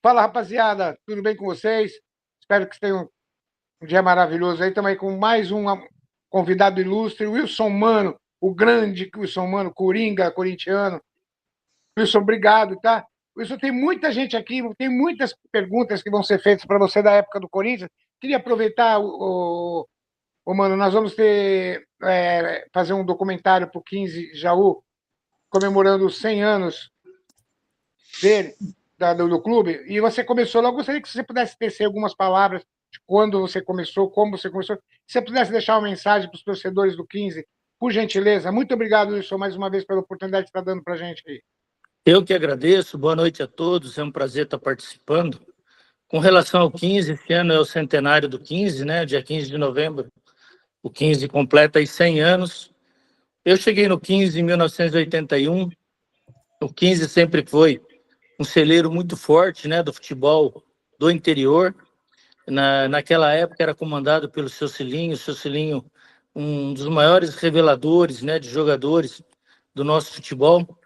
Fala, rapaziada, tudo bem com vocês? Espero que tenham um dia maravilhoso aí. Estamos aí com mais um convidado ilustre, Wilson Mano, o grande Wilson Mano, Coringa, corintiano. Wilson, obrigado, tá? Wilson, tem muita gente aqui, tem muitas perguntas que vão ser feitas para você da época do Corinthians. Queria aproveitar, Mano, nós vamos fazer um documentário para o 15 Jaú, comemorando os 100 anos dele, do clube, e você começou lá. Eu gostaria que você pudesse tecer algumas palavras de quando você começou, como você começou. Se você pudesse deixar uma mensagem para os torcedores do 15, por gentileza. Muito obrigado, Wilson, mais uma vez pela oportunidade que está dando para a gente aí. Eu que agradeço, boa noite a todos, é um prazer estar participando. Com relação ao 15, esse ano é o centenário do 15, né? Dia 15 de novembro, o 15 completa aí 100 anos. Eu cheguei no 15 em 1981, o 15 sempre foi um celeiro muito forte, né, do futebol do interior. Naquela época era comandado pelo seu Cilinho, um dos maiores reveladores, né, de jogadores do nosso futebol.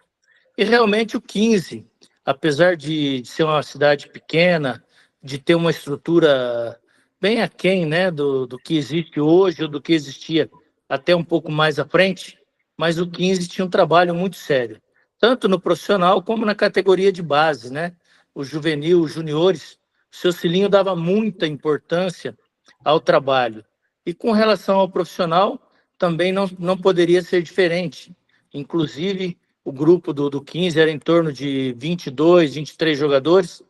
E realmente o 15, apesar de ser uma cidade pequena, de ter uma estrutura bem aquém, né, do que existe hoje ou do que existia até um pouco mais à frente, mas o 15 tinha um trabalho muito sério, tanto no profissional como na categoria de base, né? O juvenil, os juniores, o seu Cilinho dava muita importância ao trabalho. E com relação ao profissional, também não poderia ser diferente. Inclusive, o grupo do 15 era em torno de 22, 23 jogadores,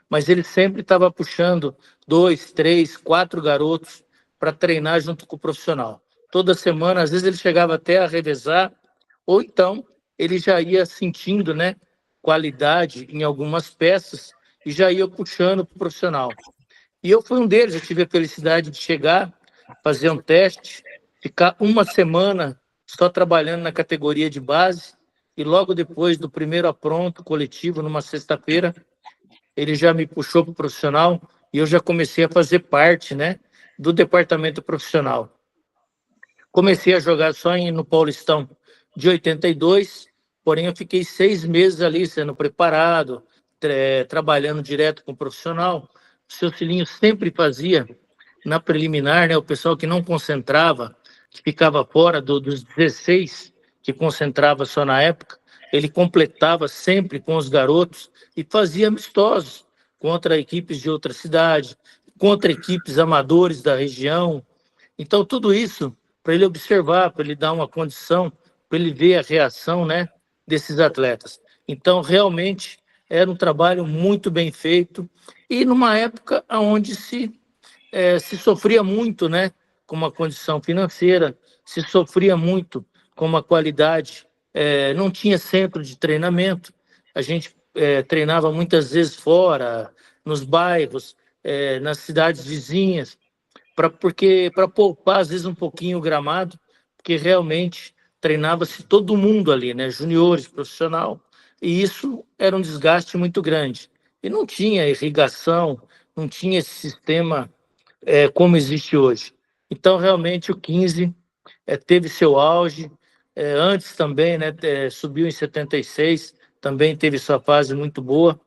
mas ele sempre estava puxando 2, 3, 4 garotos para treinar junto com o profissional. Toda semana, às vezes ele chegava até a revezar, ou então ele já ia sentindo, né, qualidade em algumas peças e já ia puxando para o profissional. E eu fui um deles, eu tive a felicidade de chegar, fazer um teste, ficar uma semana só trabalhando na categoria de base, e logo depois do primeiro apronto coletivo, numa sexta-feira, ele já me puxou para o profissional e eu já comecei a fazer parte, né, do departamento profissional. Comecei a jogar só no Paulistão de 82, porém eu fiquei 6 meses ali sendo preparado, trabalhando direto com o profissional. O seu Cilinho sempre fazia na preliminar, né, o pessoal que não concentrava, que ficava fora dos 16, que concentrava só na época, ele completava sempre com os garotos e fazia amistosos contra equipes de outra cidade, contra equipes amadores da região. Então, tudo isso para ele observar, para ele dar uma condição, para ele ver a reação, né, desses atletas. Então, realmente, era um trabalho muito bem feito e numa época onde se sofria muito, né, com uma condição financeira, se sofria muito com uma qualidade, não tinha centro de treinamento, a gente treinava muitas vezes fora, nos bairros, nas cidades vizinhas, para poupar às vezes um pouquinho o gramado, porque realmente treinava-se todo mundo ali, né, juniores, profissional, e isso era um desgaste muito grande. E não tinha irrigação, não tinha esse sistema como existe hoje. Então, realmente, o 15 teve seu auge. Antes também, né, subiu em 76, também teve sua fase muito boa.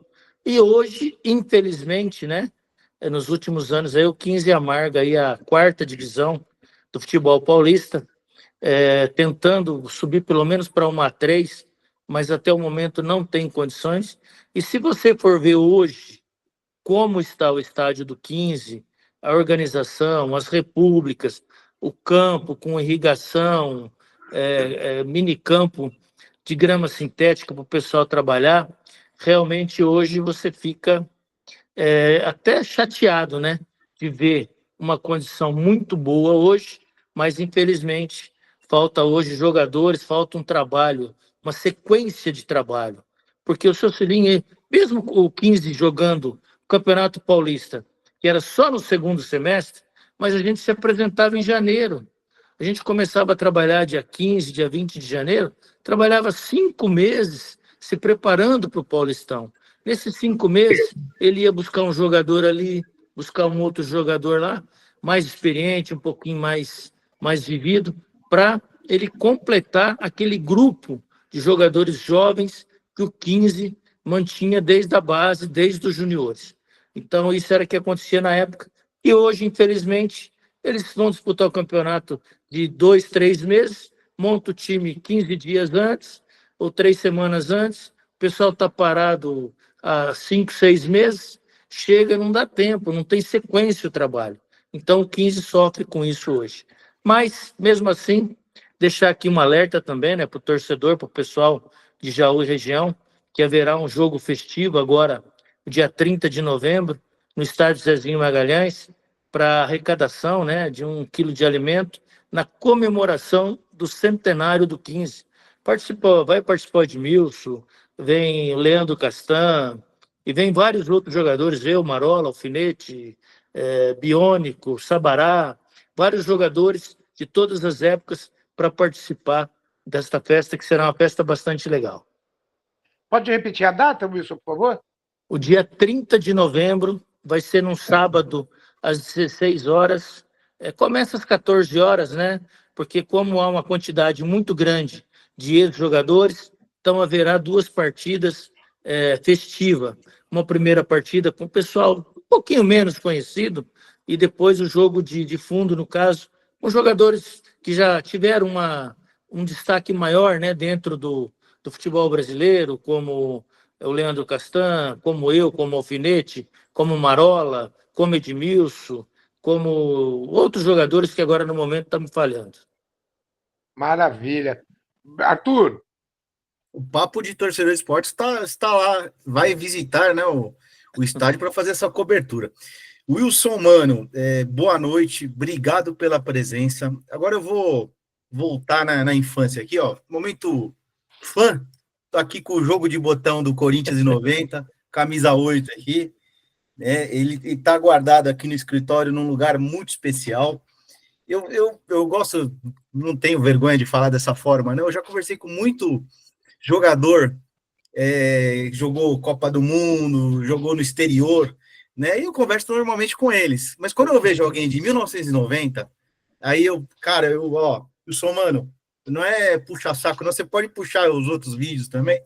E hoje, infelizmente, né, nos últimos anos, aí, o 15 amarga aí a quarta divisão do futebol paulista, tentando subir pelo menos para uma A3, mas até o momento não tem condições. E se você for ver hoje como está o estádio do 15, a organização, as repúblicas, o campo com irrigação, minicampo de grama sintética para o pessoal trabalhar, realmente hoje você fica até chateado, né, de ver uma condição muito boa hoje, mas infelizmente falta hoje jogadores, falta um trabalho, uma sequência de trabalho, porque o seu Cilinho, mesmo o 15 jogando o Campeonato Paulista, que era só no segundo semestre, mas a gente se apresentava em janeiro. A gente começava a trabalhar dia 15, dia 20 de janeiro, trabalhava 5 meses se preparando para o Paulistão. Nesses 5 meses, ele ia buscar um jogador ali, buscar um outro jogador lá, mais experiente, um pouquinho mais vivido, para ele completar aquele grupo de jogadores jovens que o 15 mantinha desde a base, desde os juniores. Então, isso era o que acontecia na época. E hoje, infelizmente, eles vão disputar o campeonato de 2, 3 meses, monta o time 15 dias antes ou 3 semanas antes, o pessoal está parado há 5, 6 meses, chega, não dá tempo, não tem sequência o trabalho. Então, o 15 sofre com isso hoje. Mas, mesmo assim, deixar aqui um alerta também, né, para o torcedor, para o pessoal de Jaú e região, que haverá um jogo festivo agora, dia 30 de novembro, no estádio Zezinho Magalhães, para arrecadação, né, de 1 quilo de alimento, na comemoração do centenário do 15. Vai participar o Edmilson, vem Leandro Castan, e vem vários outros jogadores, eu, Marola, Alfinete, Biônico, Sabará, vários jogadores de todas as épocas para participar desta festa, que será uma festa bastante legal. Pode repetir a data, Wilson, por favor? O dia 30 de novembro vai ser num sábado, às 16 horas. Começa às 14 horas, né? Porque como há uma quantidade muito grande de ex-jogadores, então haverá 2 partidas festivas. Uma primeira partida com o pessoal um pouquinho menos conhecido e depois o jogo de fundo, no caso, com jogadores que já tiveram um destaque maior, né, dentro do futebol brasileiro, como o Leandro Castan, como eu, como Alfinete, como Marola, como Edmilson, como outros jogadores que agora no momento estão me falhando. Maravilha. Arthur. O Papo de Torcedor de Esportes está lá, vai visitar, né, o estádio para fazer essa cobertura. Wilson, mano, boa noite, obrigado pela presença. Agora eu vou voltar na infância aqui, ó, momento fã. Tô aqui com o jogo de botão do Corinthians em 90, camisa 8 aqui, né? Ele está guardado aqui no escritório num lugar muito especial. Eu gosto, não tenho vergonha de falar dessa forma, né? Eu já conversei com muito jogador, jogou Copa do Mundo, jogou no exterior, né? E eu converso normalmente com eles. Mas quando eu vejo alguém de 1990, aí eu sou, mano, não é puxar saco, não, você pode puxar os outros vídeos também.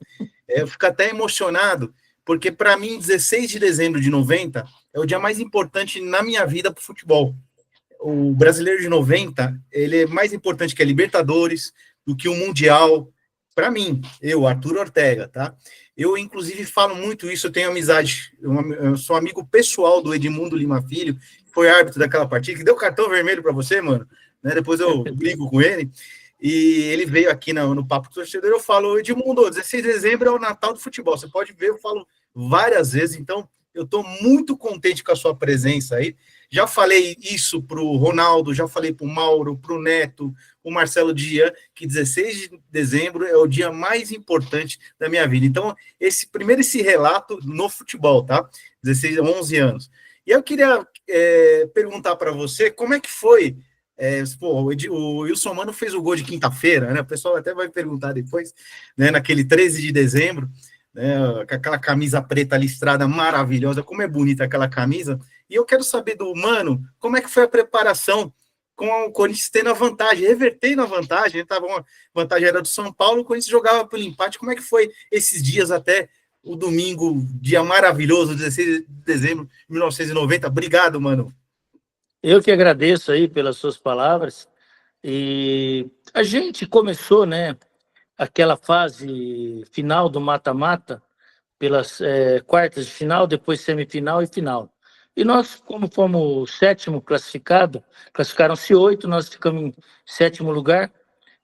Eu fico até emocionado, porque para mim, 16 de dezembro de 90 é o dia mais importante na minha vida para o futebol. O brasileiro de 90, ele é mais importante que a Libertadores, do que o Mundial, para mim, Arthur Ortega, tá? Eu, inclusive, falo muito isso, eu tenho amizade, eu sou amigo pessoal do Edmundo Lima Filho, que foi árbitro daquela partida, que deu cartão vermelho para você, mano, né? Depois eu brigo com ele, e ele veio aqui no Papo Torcedor, eu falo, Edmundo, 16 de dezembro é o Natal do futebol, você pode ver, eu falo várias vezes, então eu estou muito contente com a sua presença aí. Já falei isso para o Ronaldo, já falei para o Mauro, para o Neto, o Marcelo Dian, que 16 de dezembro é o dia mais importante da minha vida. Então, esse relato no futebol, tá? 11 anos. E eu queria perguntar para você, como é que foi? O Wilson Mano fez o gol de quinta-feira, né? O pessoal até vai perguntar depois, né? Naquele 13 de dezembro, né? Com aquela camisa preta listrada maravilhosa, como é bonita aquela camisa. E eu quero saber do Mano, como é que foi a preparação com o Corinthians tendo a vantagem, revertendo a vantagem, a vantagem era do São Paulo, o Corinthians jogava pelo empate. Como é que foi esses dias até o domingo, dia maravilhoso, 16 de dezembro de 1990? Obrigado, Mano. Eu que agradeço aí pelas suas palavras. E a gente começou, né, aquela fase final do mata-mata, pelas quartas de final, depois semifinal e final. E nós, como fomos sétimo classificado, classificaram-se 8, nós ficamos em sétimo lugar,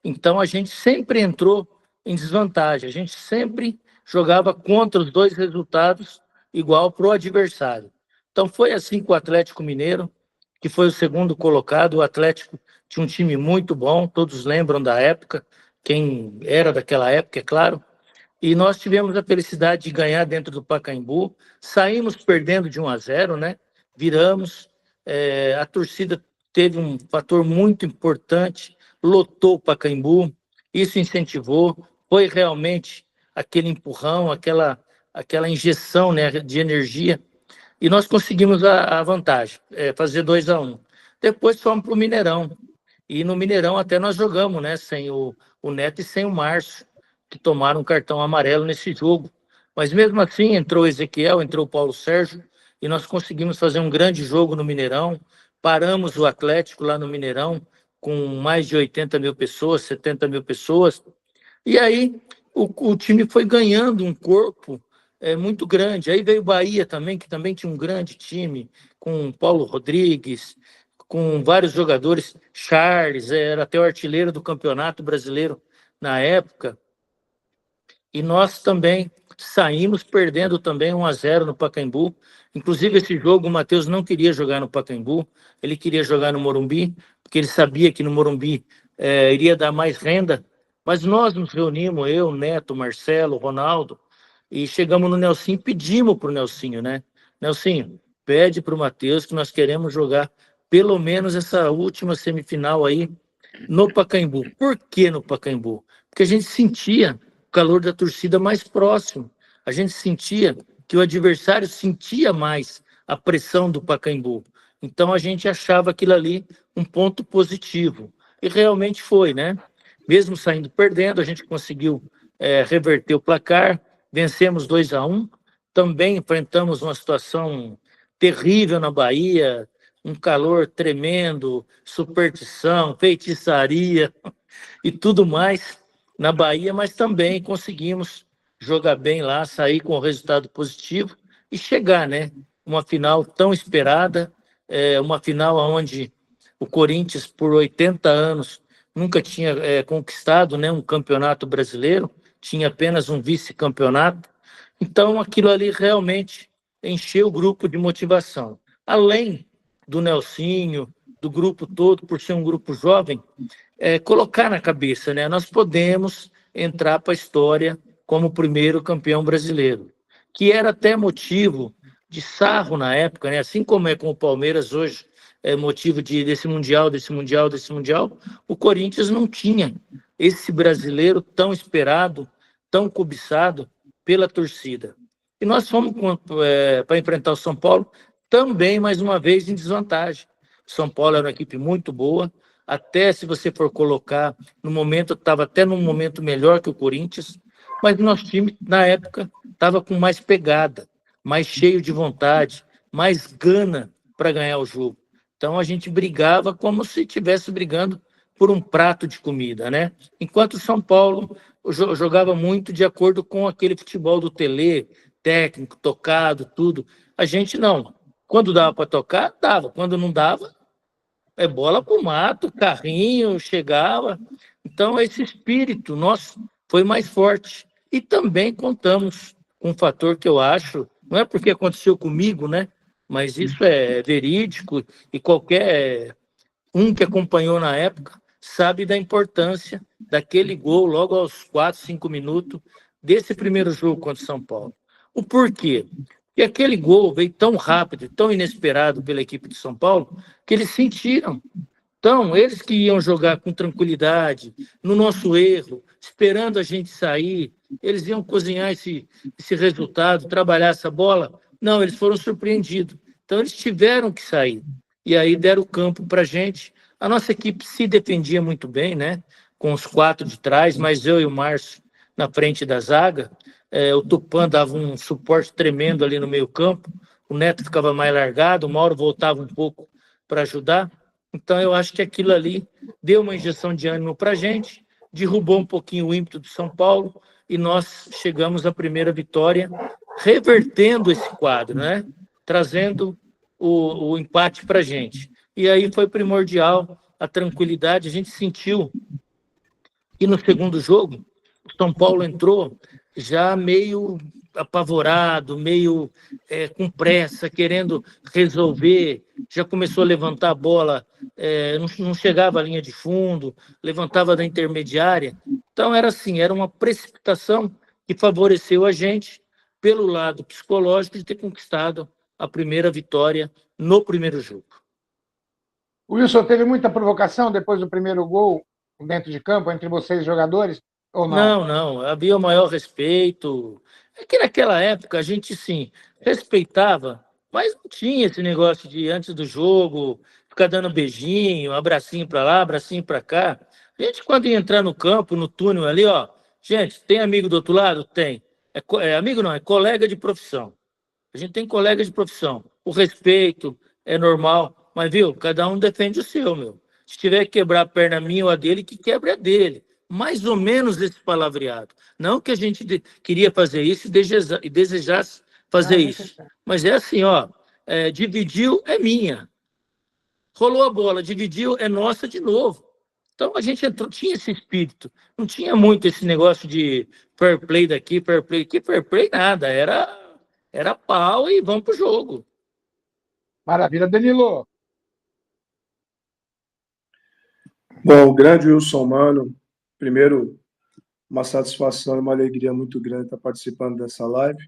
então a gente sempre entrou em desvantagem, a gente sempre jogava contra os 2 resultados igual para o adversário. Então foi assim com o Atlético Mineiro, que foi o segundo colocado. O Atlético tinha um time muito bom, todos lembram da época, quem era daquela época, é claro. E nós tivemos a felicidade de ganhar dentro do Pacaembu, saímos perdendo de 1-0, né? Viramos, a torcida teve um fator muito importante, lotou o Pacaembu, isso incentivou, foi realmente aquele empurrão, aquela injeção, né, de energia, e nós conseguimos a vantagem, fazer 2-1. Depois fomos para o Mineirão, e no Mineirão até nós jogamos, né, sem o Neto e sem o Márcio, que tomaram um cartão amarelo nesse jogo. Mas mesmo assim, entrou o Ezequiel, entrou o Paulo Sérgio, e nós conseguimos fazer um grande jogo no Mineirão, paramos o Atlético lá no Mineirão, com mais de 80 mil pessoas, 70 mil pessoas, e aí o time foi ganhando um corpo muito grande. Aí veio o Bahia também, que também tinha um grande time, com Paulo Rodrigues, com vários jogadores. Charles era até o artilheiro do Campeonato Brasileiro na época. E nós também saímos perdendo também 1-0 no Pacaembu. Inclusive, esse jogo o Matheus não queria jogar no Pacaembu, ele queria jogar no Morumbi, porque ele sabia que no Morumbi iria dar mais renda. Mas nós nos reunimos, eu, Neto, Marcelo, Ronaldo, e chegamos no Nelsinho, pedimos para o Nelsinho, né? Nelsinho, pede para o Matheus que nós queremos jogar pelo menos essa última semifinal aí no Pacaembu. Por que no Pacaembu? Porque a gente sentia o calor da torcida mais próximo. A gente sentia que o adversário sentia mais a pressão do Pacaembu. Então a gente achava aquilo ali um ponto positivo. E realmente foi, né? Mesmo saindo perdendo, a gente conseguiu reverter o placar, vencemos 2-1. Também enfrentamos uma situação terrível na Bahia, um calor tremendo, superstição, feitiçaria e tudo mais na Bahia, mas também conseguimos jogar bem lá, sair com o resultado positivo e chegar, né? Uma final tão esperada, uma final onde o Corinthians, por 80 anos, nunca tinha conquistado, né, um campeonato brasileiro, tinha apenas um vice-campeonato. Então, aquilo ali realmente encheu o grupo de motivação. Além do Nelsinho, do grupo todo, por ser um grupo jovem, colocar na cabeça, né? Nós podemos entrar para a história como o primeiro campeão brasileiro, que era até motivo de sarro na época, né? Assim como é com o Palmeiras hoje, é motivo desse Mundial, o Corinthians não tinha esse brasileiro tão esperado, tão cobiçado pela torcida. E nós fomos para enfrentar o São Paulo também, mais uma vez, em desvantagem. O São Paulo era uma equipe muito boa, até se você for colocar, no momento, estava até num momento melhor que o Corinthians, mas o nosso time, na época, estava com mais pegada, mais cheio de vontade, mais gana para ganhar o jogo. Então, a gente brigava como se estivesse brigando por um prato de comida, né? Enquanto o São Paulo jogava muito de acordo com aquele futebol do Tele, técnico, tocado, tudo. A gente não. Quando dava para tocar, dava. Quando não dava, bola para o mato, carrinho, chegava. Então, esse espírito nosso foi mais forte. E também contamos com um fator que eu acho, não é porque aconteceu comigo, né? Mas isso é verídico e qualquer um que acompanhou na época sabe da importância daquele gol logo aos 4, 5 minutos desse primeiro jogo contra o São Paulo. O porquê? Porque aquele gol veio tão rápido, tão inesperado pela equipe de São Paulo, que eles sentiram. Então, eles que iam jogar com tranquilidade, no nosso erro, esperando a gente sair, eles iam cozinhar esse resultado, trabalhar essa bola. Não, eles foram surpreendidos. Então, eles tiveram que sair. E aí deram o campo para a gente. A nossa equipe se defendia muito bem, né? Com os 4 de trás, mas eu e o Márcio na frente da zaga. O Tupã dava um suporte tremendo ali no meio campo. O Neto ficava mais largado, o Mauro voltava um pouco para ajudar. Então, eu acho que aquilo ali deu uma injeção de ânimo para a gente, derrubou um pouquinho o ímpeto do São Paulo e nós chegamos à primeira vitória, revertendo esse quadro, né? Trazendo o empate para a gente. E aí foi primordial a tranquilidade. A gente sentiu que no segundo jogo, o São Paulo entrou já meio apavorado, meio com pressa, querendo resolver, já começou a levantar a bola, não chegava à linha de fundo, levantava da intermediária. Então era assim, era uma precipitação que favoreceu a gente pelo lado psicológico de ter conquistado a primeira vitória no primeiro jogo. O Wilson, teve muita provocação depois do primeiro gol dentro de campo entre vocês jogadores? Ou não? Não, havia o maior respeito. É que naquela época a gente, sim, respeitava, mas não tinha esse negócio de, antes do jogo, ficar dando beijinho, abracinho para lá, abracinho para cá. A gente, quando ia entrar no campo, no túnel ali, ó, gente, tem amigo do outro lado? Tem. Amigo não, é colega de profissão. A gente tem colega de profissão. o respeito é normal, mas, viu, cada um defende o seu, meu. Se tiver que quebrar a perna minha ou a dele, que quebre a dele. Mais ou menos esse palavreado. Não que a gente queria fazer isso e desejasse fazer isso. Mas é assim, ó, dividiu é minha. Rolou a bola, dividiu é nossa de novo. Então a gente tinha esse espírito. Não tinha muito esse negócio de fair play daqui, fair play aqui, fair play nada. Era pau e vamos pro jogo. Maravilha, Danilo. Bom, o grande Wilson Mano, primeiro, uma satisfação e uma alegria muito grande estar participando dessa live.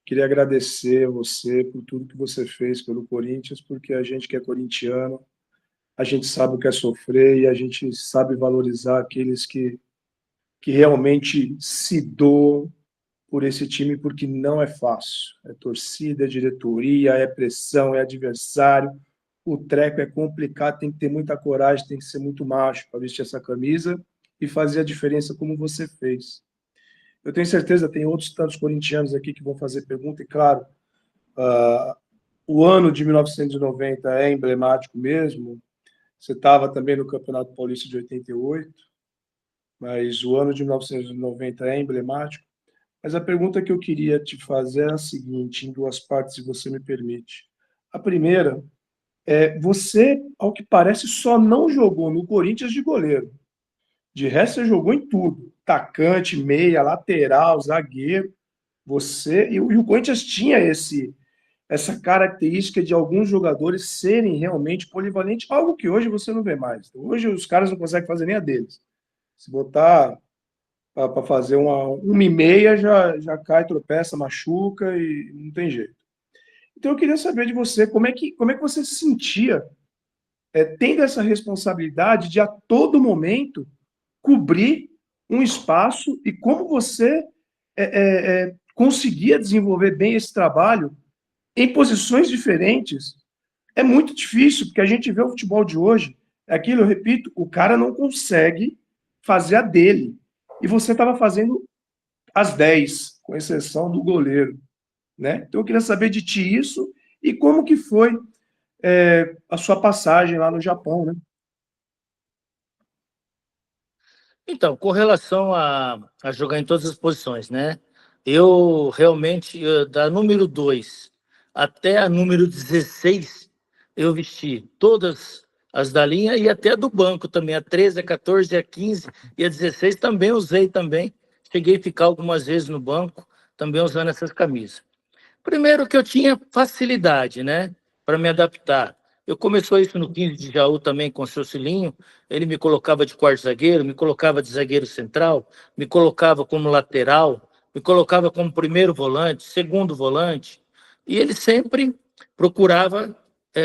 Queria agradecer a você por tudo que você fez pelo Corinthians, porque a gente que é corintiano, a gente sabe o que é sofrer e a gente sabe valorizar aqueles que realmente se doam por esse time, porque não é fácil. É torcida, é diretoria, é pressão, é adversário. O treco é complicado, tem que ter muita coragem, tem que ser muito macho para vestir essa camisa e fazer a diferença como você fez. Eu tenho certeza, tem outros tantos corintianos aqui que vão fazer pergunta, e claro, o ano de 1990 é emblemático mesmo. Você estava também no Campeonato Paulista de 88, mas o ano de 1990 é emblemático. Mas a pergunta que eu queria te fazer é a seguinte, em duas partes, se você me permite. A primeira você, ao que parece, só não jogou no Corinthians de goleiro. De resto, você jogou em tudo. Atacante, meia, lateral, zagueiro. E o Corinthians tinha essa característica de alguns jogadores serem realmente polivalentes, algo que hoje você não vê mais. Hoje os caras não conseguem fazer nem a deles. Se botar para fazer uma e meia, já cai, tropeça, machuca e não tem jeito. Então eu queria saber de você, como é que você se sentia tendo essa responsabilidade de a todo momento cobrir um espaço e como você conseguia desenvolver bem esse trabalho em posições diferentes. É muito difícil, porque a gente vê o futebol de hoje, aquilo, eu repito, o cara não consegue fazer a dele. E você estava fazendo as 10, com exceção do goleiro. Né? Então eu queria saber de ti isso e como que foi a sua passagem lá no Japão, né? Então, com relação a jogar em todas as posições, né? Eu realmente, da número 2 até a número 16, eu vesti todas as da linha e até a do banco também, a 13, a 14, a 15 e a 16 também usei também. Cheguei a ficar algumas vezes no banco, também usando essas camisas. Primeiro que eu tinha facilidade, né, para me adaptar. Eu comecei isso no 15 de Jaú também com o seu Cilinho. Ele me colocava de quarto zagueiro, me colocava de zagueiro central, me colocava como lateral, me colocava como primeiro volante, segundo volante. E ele sempre procurava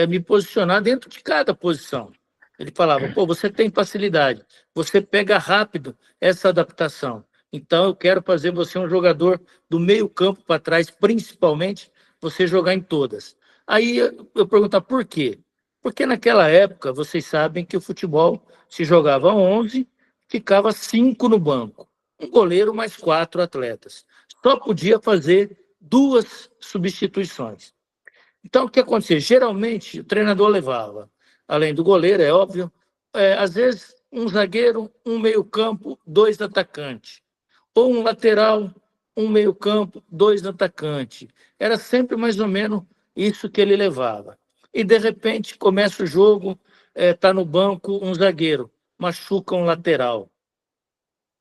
me posicionar dentro de cada posição. Ele falava, pô, você tem facilidade, você pega rápido essa adaptação. Então, eu quero fazer você um jogador do meio campo para trás, principalmente, você jogar em todas. Aí eu perguntar por quê? Porque naquela época, vocês sabem que o futebol se jogava 11, ficava 5 no banco. Um goleiro mais 4 atletas. Só podia fazer 2 substituições. Então, o que acontecia? Geralmente, o treinador levava, além do goleiro, é óbvio, às vezes um zagueiro, um meio-campo, 2 atacantes. Ou um lateral, um meio-campo, 2 atacantes. Era sempre mais ou menos isso que ele levava. E, de repente, começa o jogo, está no banco um zagueiro, machuca um lateral.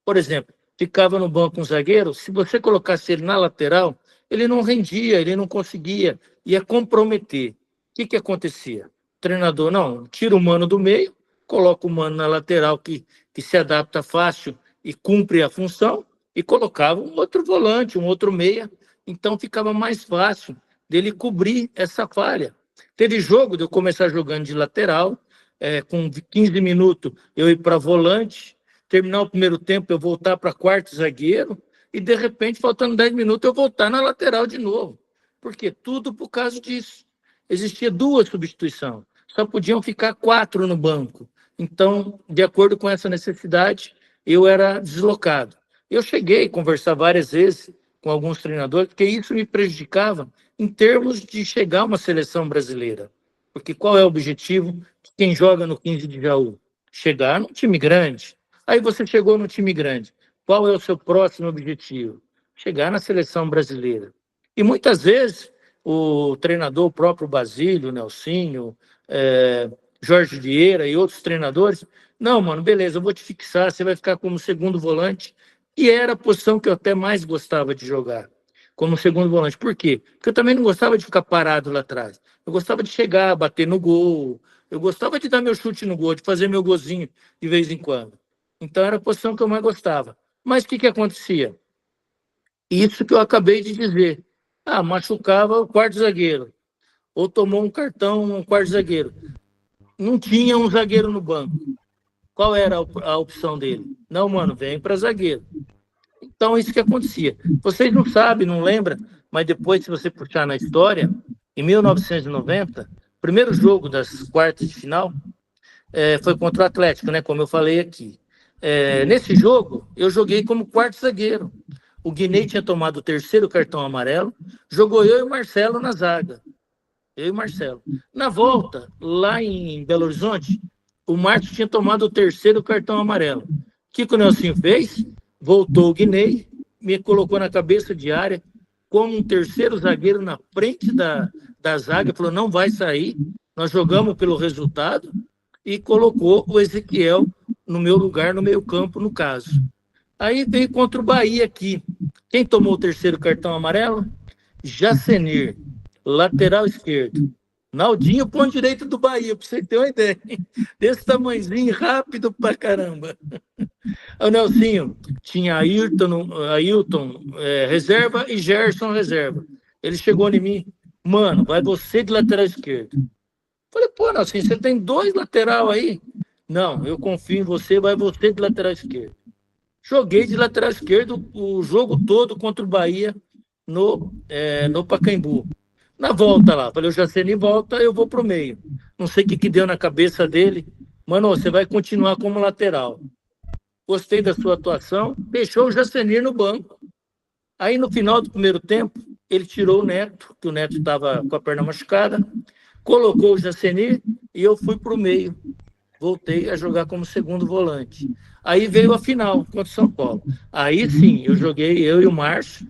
Por exemplo, ficava no banco um zagueiro, se você colocasse ele na lateral, ele não rendia, ele não conseguia, ia comprometer. O que acontecia? O treinador, não, tira o mano do meio, coloca o mano na lateral que se adapta fácil e cumpre a função, e colocava um outro volante, um outro meia, então ficava mais fácil dele cobrir essa falha. Teve jogo de eu começar jogando de lateral, com 15 minutos eu ir para volante, terminar o primeiro tempo eu voltar para quarto zagueiro, e de repente, faltando 10 minutos, eu voltar na lateral de novo. Por quê? Tudo por causa disso. Existia 2 substituições, só podiam ficar 4 no banco. Então, de acordo com essa necessidade, eu era deslocado. Eu cheguei a conversar várias vezes com alguns treinadores, porque isso me prejudicava em termos de chegar a uma seleção brasileira. Porque qual é o objetivo de quem joga no 15 de Jaú? Chegar num time grande. Aí você chegou no time grande. Qual é o seu próximo objetivo? Chegar na seleção brasileira. E muitas vezes o treinador, o próprio Basílio, Nelsinho, Jorge Vieira e outros treinadores, não, mano, beleza, eu vou te fixar, você vai ficar como segundo volante. E era a posição que eu até mais gostava de jogar, como segundo volante. Por quê? Porque eu também não gostava de ficar parado lá atrás. Eu gostava de chegar, bater no gol. Eu gostava de dar meu chute no gol, de fazer meu golzinho de vez em quando. Então era a posição que eu mais gostava. Mas o que acontecia? Isso que eu acabei de dizer. Machucava o quarto zagueiro. Ou tomou um cartão um quarto zagueiro. Não tinha um zagueiro no banco. Qual era a opção dele? Não, mano, vem para zagueiro. Então, isso que acontecia. Vocês não sabem, não lembram, mas depois, se você puxar na história, em 1990, o primeiro jogo das quartas de final foi contra o Atlético, né? Como eu falei aqui. Nesse jogo, eu joguei como quarto zagueiro. O Guinei tinha tomado o terceiro cartão amarelo, jogou eu e o Marcelo na zaga. Eu e o Marcelo. Na volta, lá em Belo Horizonte, o Marcos tinha tomado o terceiro cartão amarelo. O que o Nelsinho fez? Voltou o Guinei, me colocou na cabeça de área como um terceiro zagueiro na frente da zaga, falou, não vai sair, nós jogamos pelo resultado, e colocou o Ezequiel no meu lugar, no meio campo, no caso. Aí veio contra o Bahia aqui. Quem tomou o terceiro cartão amarelo? Jacenir, lateral esquerdo. Naldinho, ponto direito do Bahia, para você ter uma ideia. Desse tamanhozinho, rápido pra caramba. O Nelsinho tinha Ailton reserva e Gerson reserva. Ele chegou em mim, mano, vai você de lateral esquerdo. Falei, pô, Nelsinho, você tem 2 lateral aí? Não, eu confio em você, vai você de lateral esquerdo. Joguei de lateral esquerdo o jogo todo contra o Bahia no Pacaembu. Na volta lá, falei, o Jaceni volta, eu vou pro meio. Não sei o que deu na cabeça dele. Mano, você vai continuar como lateral. Gostei da sua atuação, deixou o Jacenir no banco. Aí, no final do primeiro tempo, ele tirou o Neto, que o Neto estava com a perna machucada, colocou o Jacenir e eu fui pro meio. Voltei a jogar como segundo volante. Aí veio a final contra o São Paulo. Aí sim, eu joguei, eu e o Márcio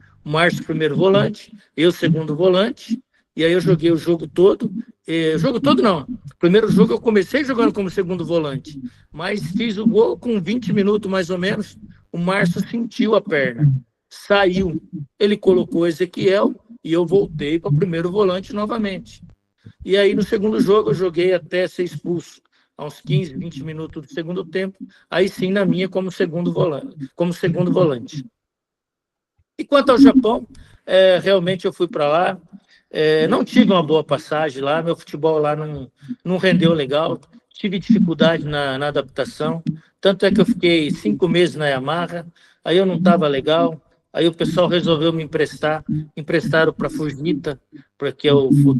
primeiro volante, eu segundo volante, e aí eu joguei o jogo todo. Jogo todo não. Primeiro jogo eu comecei jogando como segundo volante, mas fiz o gol com 20 minutos mais ou menos. O Márcio sentiu a perna, saiu. Ele colocou o Ezequiel e eu voltei para o primeiro volante novamente. E aí no segundo jogo eu joguei até ser expulso, a uns 15, 20 minutos do segundo tempo, aí sim na minha como segundo volante. E quanto ao Japão, realmente eu fui para lá, não tive uma boa passagem lá, meu futebol lá não rendeu legal, tive dificuldade na adaptação, tanto é que eu fiquei 5 meses na Yamaha, aí eu não estava legal, aí o pessoal resolveu me emprestaram para Fujita, porque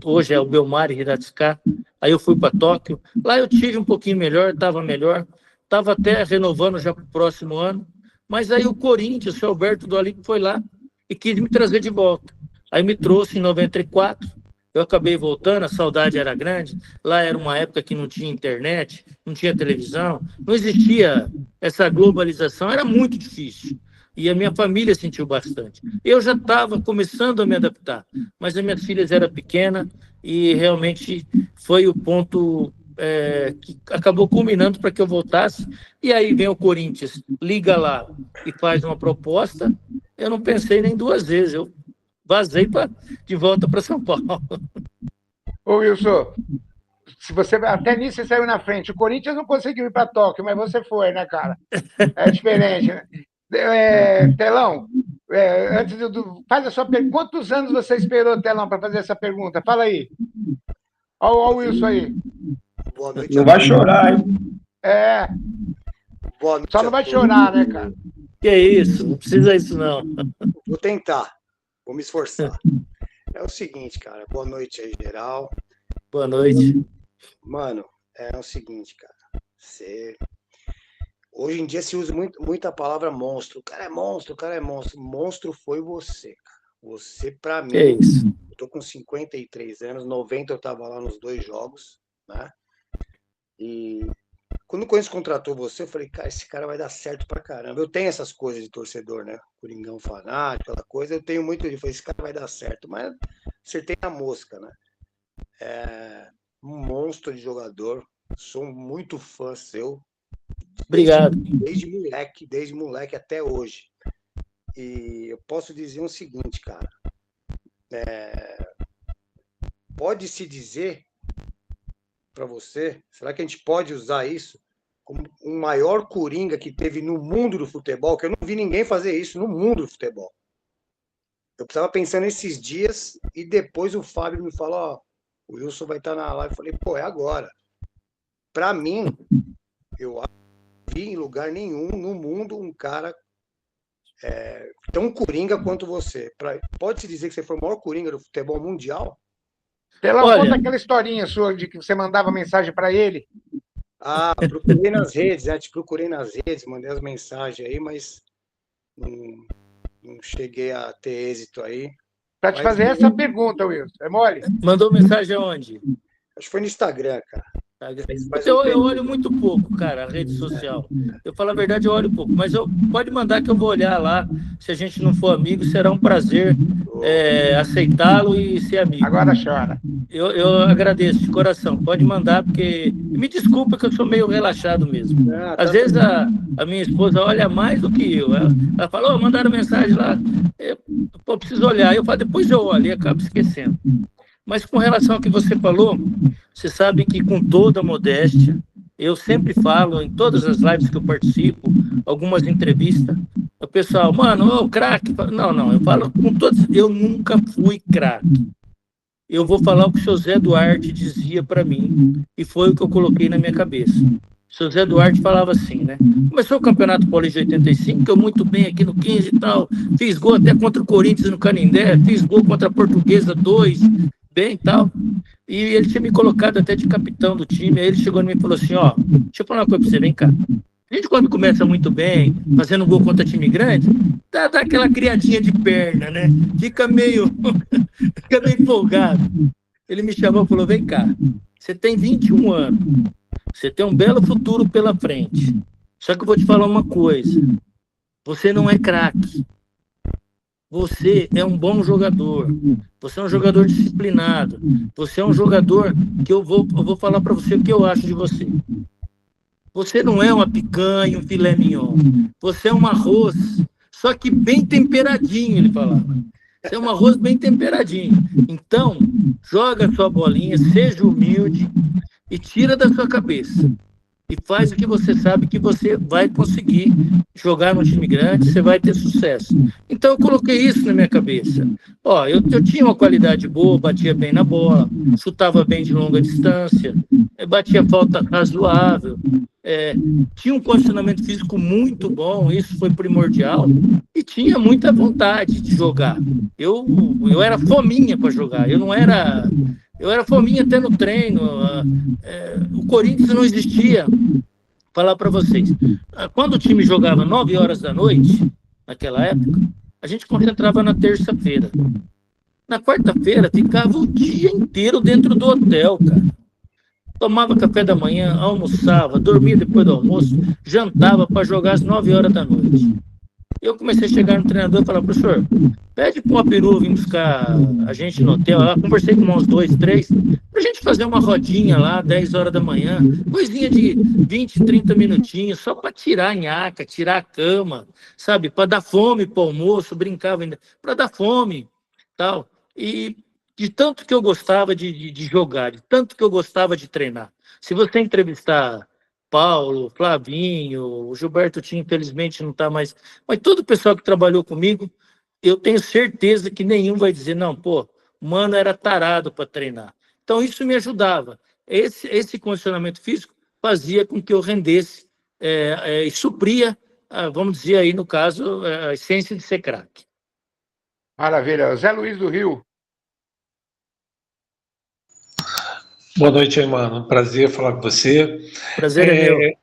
hoje é o Belmar Hiratsuka, aí eu fui para Tóquio, lá eu tive um pouquinho melhor, estava até renovando já para o próximo ano, mas aí o Corinthians, o seu Alberto do Alipe foi lá e quis me trazer de volta. Aí me trouxe em 94, eu acabei voltando, a saudade era grande, lá era uma época que não tinha internet, não tinha televisão, não existia essa globalização, era muito difícil. E a minha família sentiu bastante. Eu já estava começando a me adaptar, mas as minhas filhas eram pequenas e realmente foi o ponto que acabou culminando para que eu voltasse. E aí vem o Corinthians, liga lá e faz uma proposta. Eu não pensei nem 2 vezes, eu vazei de volta para São Paulo. Ô, Wilson, se você até nisso você saiu na frente. O Corinthians não conseguiu ir para Tóquio, mas você foi, né, cara? É diferente, né? Telão, faz a sua pergunta. Quantos anos você esperou, Telão, para fazer essa pergunta? Fala aí. Olha o Wilson aí. Boa noite. Não vai chorar, hein? Boa noite. Só não vai chorar, né, cara? Que isso, não precisa isso, não. Vou tentar, vou me esforçar. É o seguinte, cara. Boa noite aí, geral. Boa noite. Mano, é o seguinte, cara. Hoje em dia se usa muito a palavra monstro. O cara é monstro, o cara é monstro. Monstro foi você, cara. Você, pra mim, Que isso? tô com 53 anos, 90 eu estava lá nos 2 jogos, né? E quando o Corinthians contratou você, eu falei, cara, esse cara vai dar certo pra caramba. Eu tenho essas coisas de torcedor, né? Coringão fanático, aquela coisa, eu tenho muito de, falei, esse cara vai dar certo, mas acertei na mosca, né? É um monstro de jogador, sou muito fã seu. Obrigado. Desde moleque até hoje. E eu posso dizer o seguinte, cara, pode-se dizer para você, será que a gente pode usar isso como o maior coringa que teve no mundo do futebol? Que eu não vi ninguém fazer isso no mundo do futebol. Eu estava pensando esses dias e depois o Fábio me falou, ó, o Wilson vai estar na live. Eu falei, pô, é agora. Para mim, eu não vi em lugar nenhum no mundo um cara tão coringa quanto você. Pode-se dizer que você foi o maior coringa do futebol mundial? Conta aquela historinha sua de que você mandava mensagem para ele. Ah, procurei nas redes, te procurei nas redes, mandei as mensagens aí, mas não cheguei a ter êxito aí. Para te fazer essa pergunta, Wilson, é mole? Mandou mensagem aonde? Acho que foi no Instagram, cara. Eu olho muito pouco, cara, a rede social. Eu falo a verdade, eu olho pouco. Mas pode mandar que eu vou olhar lá. Se a gente não for amigo, será um prazer aceitá-lo e ser amigo. Agora chora. Eu agradeço de coração. Pode mandar, porque... Me desculpa que eu sou meio relaxado mesmo. Às vezes a minha esposa olha mais do que eu. Ela fala, mandaram mensagem lá. Eu preciso olhar. Eu falo, depois eu olho e acabo esquecendo. Mas com relação ao que você falou, você sabe que com toda a modéstia, eu sempre falo em todas as lives que eu participo, algumas entrevistas, o pessoal, mano, craque. Não, eu falo com todos, eu nunca fui craque. Eu vou falar o que o seu Zé Duarte dizia para mim, e foi o que eu coloquei na minha cabeça. O seu Zé Duarte falava assim, né? Começou o Campeonato Paulista de 85, eu muito bem aqui no 15 e tal, fiz gol até contra o Corinthians no Canindé, fiz gol contra a Portuguesa 2, bem e tal, e ele tinha me colocado até de capitão do time. Aí ele chegou em mim e falou assim, ó, deixa eu falar uma coisa pra você, vem cá, a gente quando começa muito bem, fazendo gol contra time grande, dá aquela criadinha de perna, né, fica meio empolgado. Ele me chamou e falou, vem cá, você tem 21 anos, você tem um belo futuro pela frente, só que eu vou te falar uma coisa, você não é craque. Você é um bom jogador, você é um jogador disciplinado, você é um jogador que eu vou falar para você o que eu acho de você. Você não é uma picanha, um filé mignon, você é um arroz, só que bem temperadinho, ele falava. Você é um arroz bem temperadinho. Então, joga a sua bolinha, seja humilde e tira da sua cabeça. E faz o que você sabe que você vai conseguir jogar no time grande, você vai ter sucesso. Então eu coloquei isso na minha cabeça. Eu tinha uma qualidade boa, batia bem na bola, chutava bem de longa distância, batia falta razoável, tinha um condicionamento físico muito bom, isso foi primordial, e tinha muita vontade de jogar. Eu era fominha para jogar, eu era fominha até no treino. O Corinthians não existia. Vou falar para vocês. Quando o time jogava 9 horas da noite, naquela época, a gente concentrava na terça-feira. Na quarta-feira, ficava o dia inteiro dentro do hotel, cara. Tomava café da manhã, almoçava, dormia depois do almoço, jantava para jogar às 9 horas da noite. Eu comecei a chegar no treinador e falar, professor, pede para uma perua vir buscar a gente no hotel. Lá conversei com uns 2, 3, para a gente fazer uma rodinha lá, 10 horas da manhã, coisinha de 20, 30 minutinhos, só para tirar a nhaca, tirar a cama, sabe? Para dar fome para o almoço, brincava ainda, para dar fome, tal. E de tanto que eu gostava de jogar, de tanto que eu gostava de treinar. Se você entrevistar Paulo, Flavinho, o Gilberto Tim, infelizmente não está mais, mas todo o pessoal que trabalhou comigo, eu tenho certeza que nenhum vai dizer, não, mano, era tarado para treinar. Então isso me ajudava. Esse condicionamento físico fazia com que eu rendesse e supria, vamos dizer aí no caso, a essência de ser craque. Maravilha. Zé Luiz do Rio. Boa noite, mano. Prazer falar com você. Prazer é meu.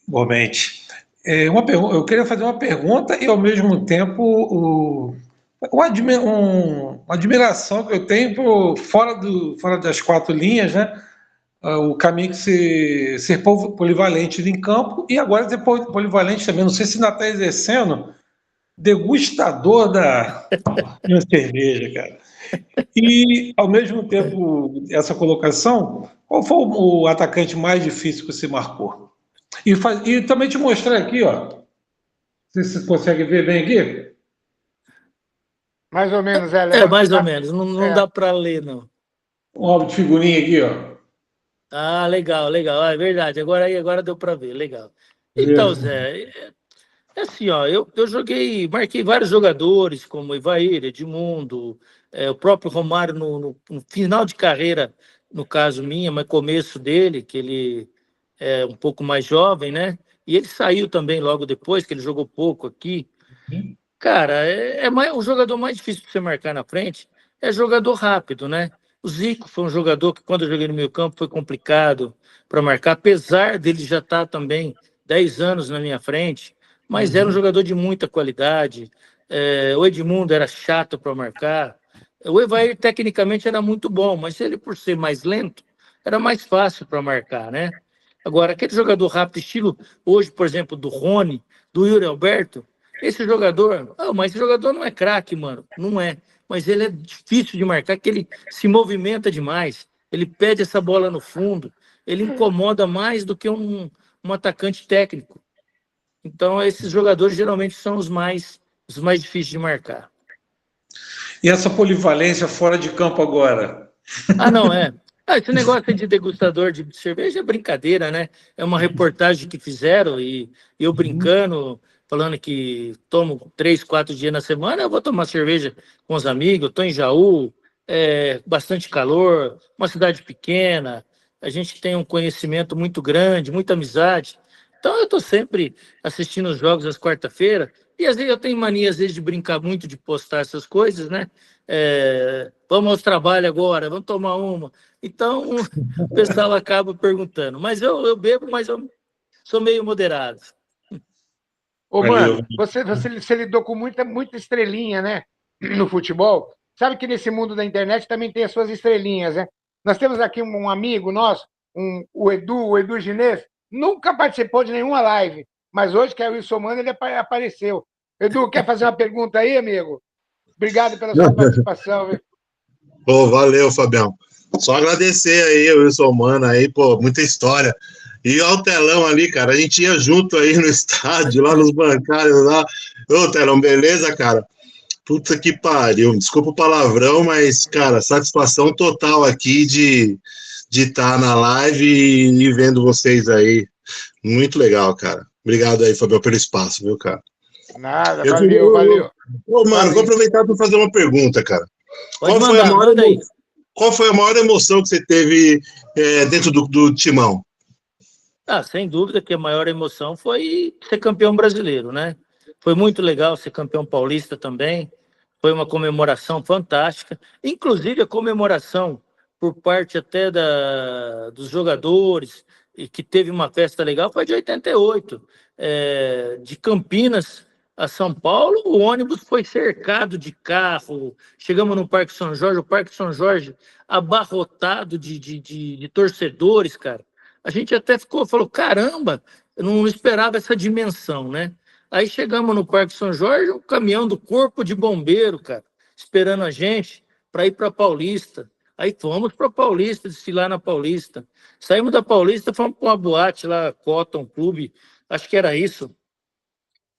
Igualmente. Eu queria fazer uma pergunta e, ao mesmo tempo, Uma admiração que eu tenho fora das quatro linhas, né? O caminho que ser polivalente em campo e agora ser polivalente também. Não sei se ainda está exercendo degustador da minha cerveja, cara. E, ao mesmo tempo, essa colocação, qual foi o atacante mais difícil que você marcou? E também te mostrar aqui, ó. Não sei se você consegue ver bem aqui. Mais ou menos, mais ou menos. Não dá para ler, não. Um álbum de figurinha aqui, ó. Ah, legal, legal. Ah, é verdade. Agora deu para ver, legal. Então, Zé, é assim, ó, eu marquei vários jogadores, como Ivair, Edmundo, o próprio Romário no final de carreira, no caso minha, mas começo dele, que ele é um pouco mais jovem, né? E ele saiu também logo depois, que ele jogou pouco aqui. Cara, o jogador mais difícil de você marcar na frente é jogador rápido, né? O Zico foi um jogador que, quando eu joguei no meio campo, foi complicado para marcar, apesar dele já estar também 10 anos na minha frente, mas era um jogador de muita qualidade. O Edmundo era chato para marcar. O Evair, tecnicamente, era muito bom, mas ele, por ser mais lento, era mais fácil para marcar, né? Agora, aquele jogador rápido, estilo hoje, por exemplo, do Rony, do Yuri Alberto, esse jogador, mas esse jogador não é craque, mano, não é. Mas ele é difícil de marcar, que ele se movimenta demais, ele pede essa bola no fundo, ele incomoda mais do que um atacante técnico. Então, esses jogadores geralmente são os mais difíceis de marcar. E essa polivalência fora de campo agora? Não, esse negócio de degustador de cerveja é brincadeira, né? É uma reportagem que fizeram e eu brincando, falando que tomo 3, 4 dias na semana, eu vou tomar cerveja com os amigos, estou em Jaú, bastante calor, uma cidade pequena, a gente tem um conhecimento muito grande, muita amizade. Então eu estou sempre assistindo os jogos às quarta-feiras, e às vezes eu tenho mania, às vezes, de brincar muito, de postar essas coisas, né? Vamos ao trabalho agora, vamos tomar uma. Então, o pessoal acaba perguntando. Mas eu bebo, mas eu sou meio moderado. Ô, mano, você lidou com muita estrelinha, né? No futebol. Sabe que nesse mundo da internet também tem as suas estrelinhas, né? Nós temos aqui um amigo nosso, o Edu Ginês, nunca participou de nenhuma live, mas hoje, que é o Wilson Mano, ele apareceu. Edu, quer fazer uma pergunta aí, amigo? Obrigado pela sua participação. Viu? Pô, valeu, Fabião. Só agradecer aí o Wilson Mano aí, pô, muita história. E ao Telão ali, cara, a gente ia junto aí no estádio, lá nos bancários lá. Ô, Telão, beleza, cara? Puta que pariu. Desculpa o palavrão, mas, cara, satisfação total aqui de estar na live e vendo vocês aí. Muito legal, cara. Obrigado aí, Fabião, pelo espaço, viu, cara? Nada, valeu. Ô, mano, vou aproveitar para fazer uma pergunta, cara. Qual foi a maior emoção que você teve dentro do Timão? Sem dúvida que a maior emoção foi ser campeão brasileiro, né? Foi muito legal ser campeão paulista também. Foi uma comemoração fantástica. Inclusive, a comemoração por parte até dos jogadores, e que teve uma festa legal, foi de 88. De Campinas a São Paulo, o ônibus foi cercado de carro. Chegamos no Parque São Jorge, o Parque São Jorge abarrotado de torcedores, cara. A gente até falou, caramba, eu não esperava essa dimensão, né? Aí chegamos no Parque São Jorge, um caminhão do Corpo de Bombeiro, cara, esperando a gente para ir para Paulista. Aí fomos para Paulista, desfilar na Paulista. Saímos da Paulista, fomos para uma boate lá, Cotton Club, acho que era isso.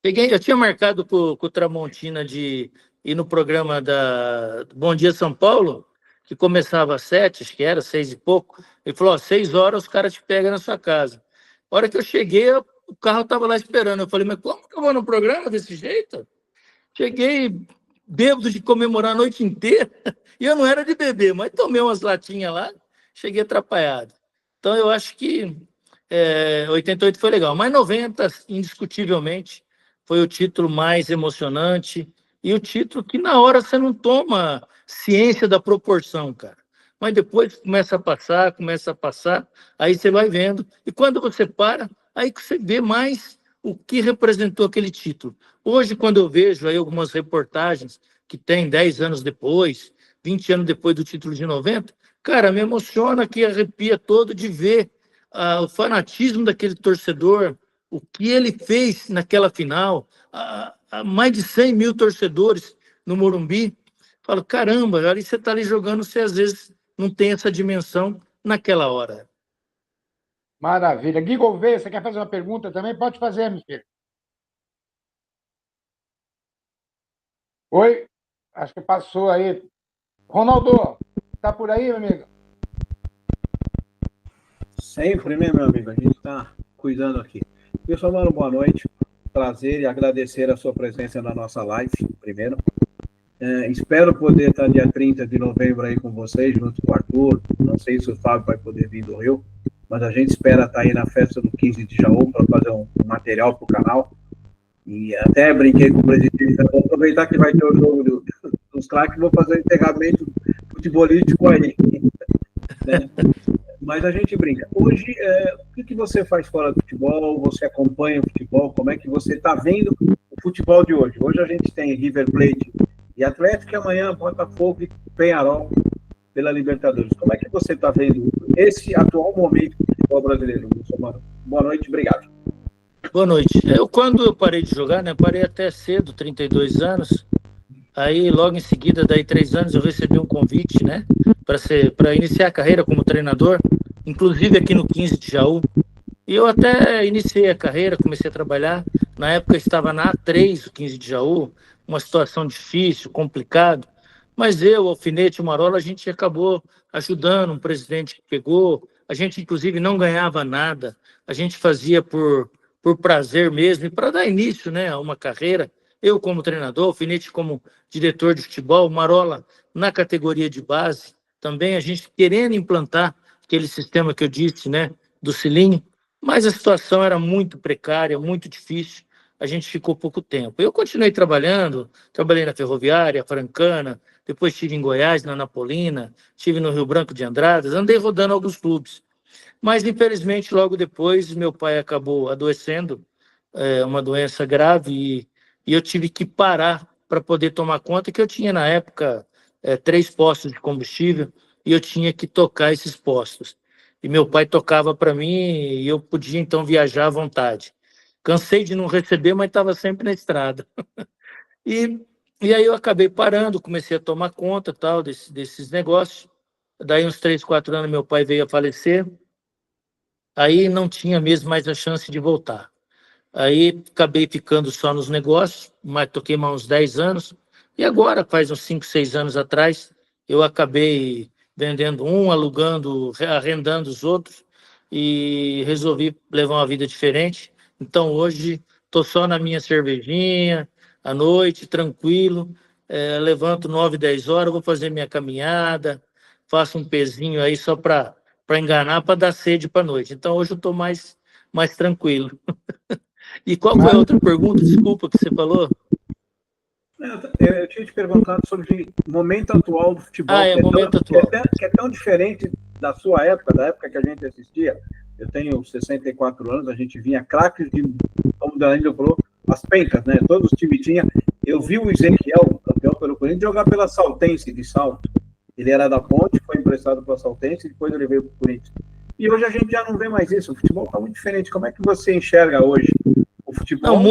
Eu tinha marcado com o Tramontina de ir no programa da Bom Dia São Paulo, que começava às 7, acho que era 6 e pouco. Ele falou, 6 horas os caras te pegam na sua casa. A hora que eu cheguei, o carro estava lá esperando. Eu falei, mas como que eu vou no programa desse jeito? Cheguei bêbado de comemorar a noite inteira. E eu não era de beber, mas tomei umas latinhas lá, cheguei atrapalhado. Então, eu acho que 88 foi legal. Mas 90, indiscutivelmente, foi o título mais emocionante e o título que na hora você não toma ciência da proporção, cara. Mas depois começa a passar, aí você vai vendo. E quando você para, aí que você vê mais o que representou aquele título. Hoje, quando eu vejo aí algumas reportagens que tem 10 anos depois, 20 anos depois do título de 90, cara, me emociona, que arrepia todo de ver o fanatismo daquele torcedor, o que ele fez naquela final, mais de 100 mil torcedores no Morumbi. Falo, caramba, ali você está ali jogando, você às vezes não tem essa dimensão naquela hora. Maravilha. Gui Gouveia, você quer fazer uma pergunta também? Pode fazer, meu filho. Oi? Acho que passou aí. Ronaldo, tá por aí, meu amigo? Sempre, né, meu amigo? A gente está cuidando aqui. Pessoal, mano, boa noite. Prazer e agradecer a sua presença na nossa live, primeiro. Espero poder estar dia 30 de novembro aí com vocês, junto com o Arthur. Não sei se o Fábio vai poder vir do Rio, mas a gente espera estar aí na festa do 15 de Jaú para fazer um material para o canal. E até brinquei com o presidente. Vou aproveitar que vai ter o jogo dos craques, vou fazer o enterramento futebolístico aí. Né? Mas a gente brinca. Hoje, o que você faz fora do futebol? Você acompanha o futebol? Como é que você está vendo o futebol de hoje? Hoje a gente tem River Plate e Atlético, e amanhã Botafogo e Peñarol pela Libertadores. Como é que você está vendo esse atual momento do futebol brasileiro? Boa noite, obrigado. Boa noite. Quando eu parei de jogar, né, parei até cedo, 32 anos. Aí, logo em seguida, daí 3 anos, eu recebi um convite, né, para iniciar a carreira como treinador, inclusive aqui no 15 de Jaú. E eu até iniciei a carreira, comecei a trabalhar. Na época, eu estava na A3, o 15 de Jaú, uma situação difícil, complicado. Mas eu, Alfinete e o Marola, a gente acabou ajudando um presidente que pegou. A gente, inclusive, não ganhava nada. A gente fazia por prazer mesmo, e para dar início, né, a uma carreira. Eu como treinador, o Alfinete como diretor de futebol, o Marola na categoria de base, também a gente querendo implantar aquele sistema que eu disse, né, do Cilinho, mas a situação era muito precária, muito difícil, a gente ficou pouco tempo. Eu continuei trabalhando, trabalhei na Ferroviária, Francana, depois estive em Goiás, na Napolina, estive no Rio Branco de Andradas, andei rodando alguns clubes. Mas, infelizmente, logo depois, meu pai acabou adoecendo, uma doença grave, e eu tive que parar para poder tomar conta, que eu tinha, na época, 3 postos de combustível, e eu tinha que tocar esses postos. E meu pai tocava para mim, e eu podia, então, viajar à vontade. Cansei de não receber, mas estava sempre na estrada. E aí eu acabei parando, comecei a tomar conta tal desses negócios. Daí, uns 3, 4 anos, meu pai veio a falecer. Aí não tinha mesmo mais a chance de voltar. Aí acabei ficando só nos negócios, mas toquei mais uns 10 anos. E agora, faz uns 5, 6 anos atrás, eu acabei vendendo um, alugando, arrendando os outros, e resolvi levar uma vida diferente. Então, hoje, estou só na minha cervejinha, à noite, tranquilo, levanto 9, 10 horas, vou fazer minha caminhada, faço um pezinho aí só para enganar, para dar sede para a noite. Então, hoje eu estou mais tranquilo. E qual foi a outra pergunta, desculpa, que você falou? Eu tinha te perguntado sobre o momento atual do futebol. Momento atual. Que é tão diferente da sua época, da época que a gente assistia. Eu tenho 64 anos, a gente vinha craques de, como o Danilo falou, as pencas, né? Todos os times tinham. Eu vi o Ezequiel, campeão pelo Corinthians, jogar pela Saltense de Salto. Ele era da Ponte, foi emprestado para a Saltense, depois ele veio para o Corinthians. E hoje a gente já não vê mais isso. O futebol está muito diferente. Como é que você enxerga hoje o futebol? Não,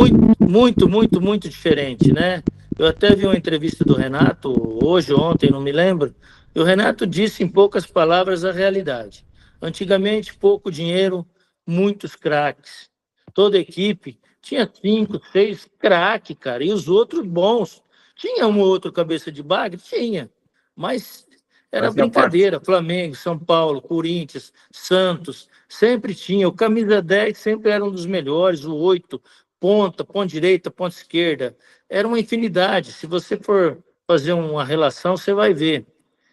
muito diferente, né? Eu até vi uma entrevista do Renato, hoje, ontem, não me lembro, e o Renato disse em poucas palavras a realidade. Antigamente, pouco dinheiro, muitos craques. Toda equipe tinha 5, 6 craques, cara, e os outros bons. Tinha um ou outro cabeça de bagre? Tinha, mas era brincadeira. Flamengo, São Paulo, Corinthians, Santos, sempre tinha. O camisa 10 sempre era um dos melhores, o 8, ponta direita, ponta esquerda. Era uma infinidade. Se você for fazer uma relação, você vai ver.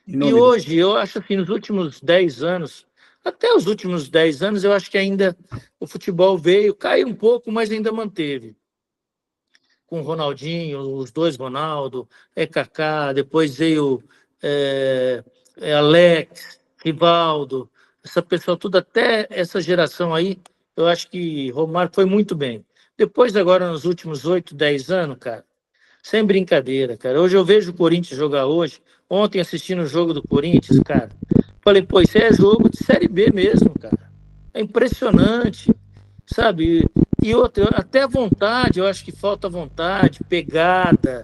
E hoje, eu acho que nos últimos 10 anos, até os últimos 10 anos, eu acho que ainda o futebol caiu um pouco, mas ainda manteve. Com o Ronaldinho, os 2 Ronaldo, Kaká, depois veio Alex, Rivaldo, essa pessoa toda, até essa geração aí, eu acho que Romário foi muito bem. Depois, agora, nos últimos 8, 10 anos, cara, sem brincadeira, cara. Hoje eu vejo o Corinthians jogar hoje. Ontem, assistindo o jogo do Corinthians, cara, falei, pô, isso é jogo de Série B mesmo, cara. É impressionante, sabe? E outra, até a vontade, eu acho que falta vontade, pegada.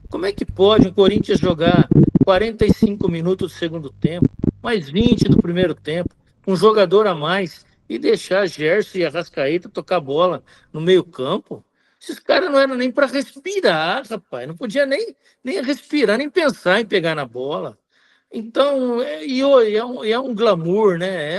Como é que pode o Corinthians jogar 45 minutos do segundo tempo, mais 20 do primeiro tempo, com um jogador a mais, e deixar Gerson e Arrascaeta tocar bola no meio-campo? Esses caras não eram nem para respirar, rapaz. Não podia nem respirar, nem pensar em pegar na bola. Então, é um glamour, né?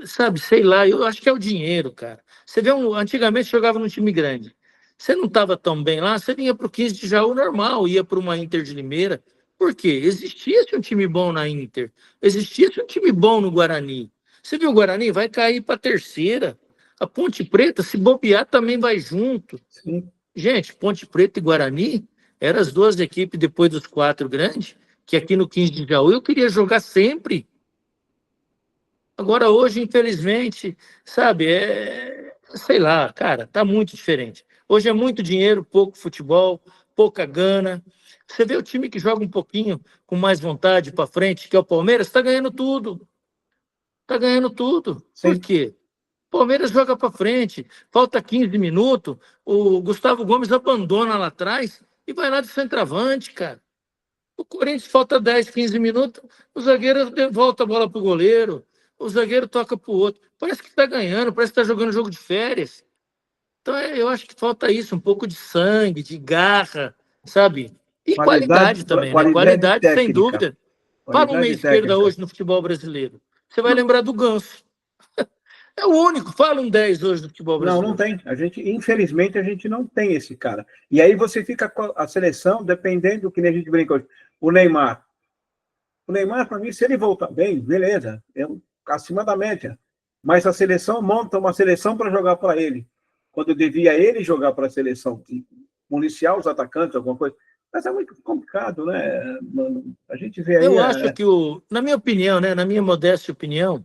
Sabe, sei lá, eu acho que é o dinheiro, cara. Você vê, antigamente jogava num time grande. Você não estava tão bem lá, você vinha para o 15 de Jaú normal, ia para uma Inter de Limeira. Por quê? Existia-se um time bom na Inter, existia-se um time bom no Guarani. Você viu o Guarani? Vai cair para a terceira. A Ponte Preta, se bobear, também vai junto. Sim. Gente, Ponte Preta e Guarani eram as duas equipes depois dos 4 grandes, que aqui no 15 de Jaú eu queria jogar sempre. Agora, hoje, infelizmente, sabe, sei lá, cara, tá muito diferente. Hoje é muito dinheiro, pouco futebol, pouca gana. Você vê o time que joga um pouquinho com mais vontade para frente, que é o Palmeiras, está ganhando tudo. Está ganhando tudo. Sim. Por quê? O Palmeiras joga para frente, falta 15 minutos, o Gustavo Gomes abandona lá atrás e vai lá de centroavante, cara. O Corinthians falta 10, 15 minutos, o zagueiro volta a bola para o goleiro, o zagueiro toca para o outro. Parece que está ganhando, parece que está jogando jogo de férias. Então, eu acho que falta isso, um pouco de sangue, de garra, sabe? E qualidade também, né? Qualidade, sem dúvida. Fala um meia esquerda hoje no futebol brasileiro. Você vai lembrar do Ganso. É o único. Fala um 10 hoje no futebol brasileiro. Não tem. Infelizmente, a gente não tem esse cara. E aí você fica com a seleção, dependendo do que a gente brinca hoje. O Neymar, para mim, se ele voltar bem, beleza. Acima da média. Mas a seleção monta uma seleção para jogar para ele. Quando devia ele jogar para a seleção, municiar os atacantes, alguma coisa. Mas é muito complicado, né, mano? A gente vê aí... Eu acho que, na minha opinião, né, na minha modesta opinião,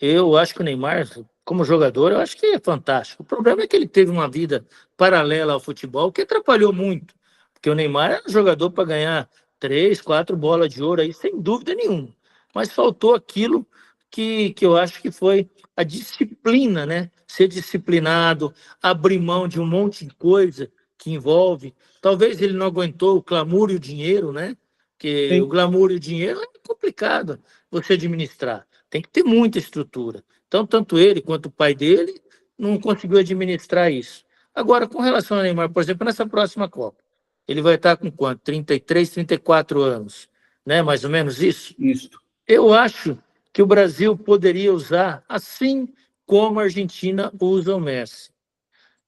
eu acho que o Neymar, como jogador, eu acho que é fantástico. O problema é que ele teve uma vida paralela ao futebol que atrapalhou muito. Porque o Neymar era um jogador para ganhar 3, 4 bolas de ouro aí, sem dúvida nenhuma. Mas faltou aquilo que eu acho que foi a disciplina, né? Ser disciplinado, abrir mão de um monte de coisa que envolve. Talvez ele não aguentou o glamour e o dinheiro, né? Porque Sim. O glamour e o dinheiro é complicado você administrar. Tem que ter muita estrutura. Então, tanto ele quanto o pai dele não conseguiu administrar isso. Agora, com relação ao Neymar, por exemplo, nessa próxima Copa, ele vai estar com quanto? 33, 34 anos, né? Mais ou menos isso? Isso. Eu acho que o Brasil poderia usar, assim como a Argentina usa o Messi.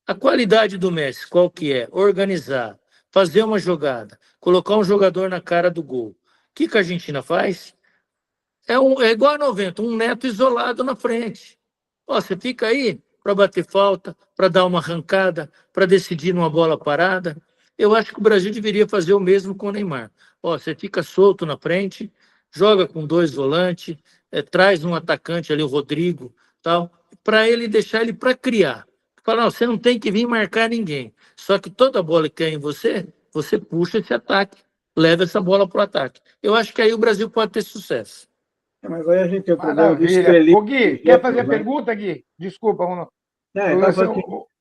A qualidade do Messi, qual que é? Organizar, fazer uma jogada, colocar um jogador na cara do gol. O que a Argentina faz? É igual a 90, um Neto isolado na frente. Você fica aí para bater falta, para dar uma arrancada, para decidir numa bola parada. Eu acho que o Brasil deveria fazer o mesmo com o Neymar. Você fica solto na frente, joga com 2 volantes, traz um atacante ali, o Rodrigo, tal, para ele deixar ele para criar. Fala, você não tem que vir marcar ninguém. Só que toda bola que cai em você, você puxa esse ataque, leva essa bola para o ataque. Eu acho que aí o Brasil pode ter sucesso. Mas aí a gente tem o problema do estrelismo. Ô, Gui, quer fazer a pergunta, Gui? Desculpa, Ronaldo.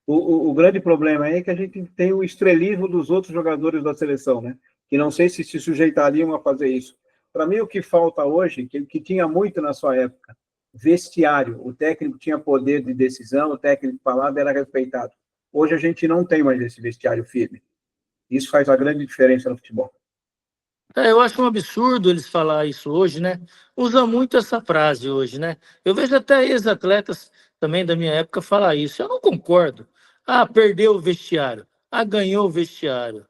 O grande problema aí é que a gente tem o estrelismo dos outros jogadores da seleção, né? Que não sei se sujeitariam a fazer isso. Para mim, o que falta hoje, que tinha muito na sua época, vestiário. O técnico tinha poder de decisão, o técnico falava era respeitado. Hoje a gente não tem mais esse vestiário firme. Isso faz a grande diferença no futebol. Eu acho um absurdo eles falar isso hoje, né? Usa muito essa frase hoje, né? Eu vejo até ex-atletas também da minha época falar isso. Eu não concordo. Perdeu o vestiário. Ganhou o vestiário.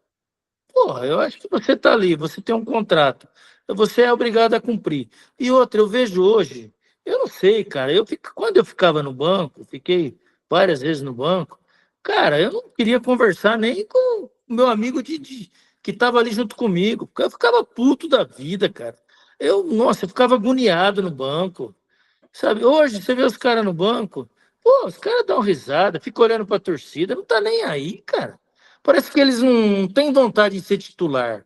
Porra, eu acho que você está ali, você tem um contrato. Você é obrigado a cumprir. E outra, eu vejo hoje, eu não sei, cara, quando eu ficava no banco, fiquei várias vezes no banco, cara, eu não queria conversar nem com o meu amigo que estava ali junto comigo, porque eu ficava puto da vida, cara. Eu ficava agoniado no banco, sabe? Hoje, você vê os caras no banco, Pô, os caras dão risada, ficam olhando pra torcida, não tá nem aí, cara. Parece que eles não têm vontade de ser titular.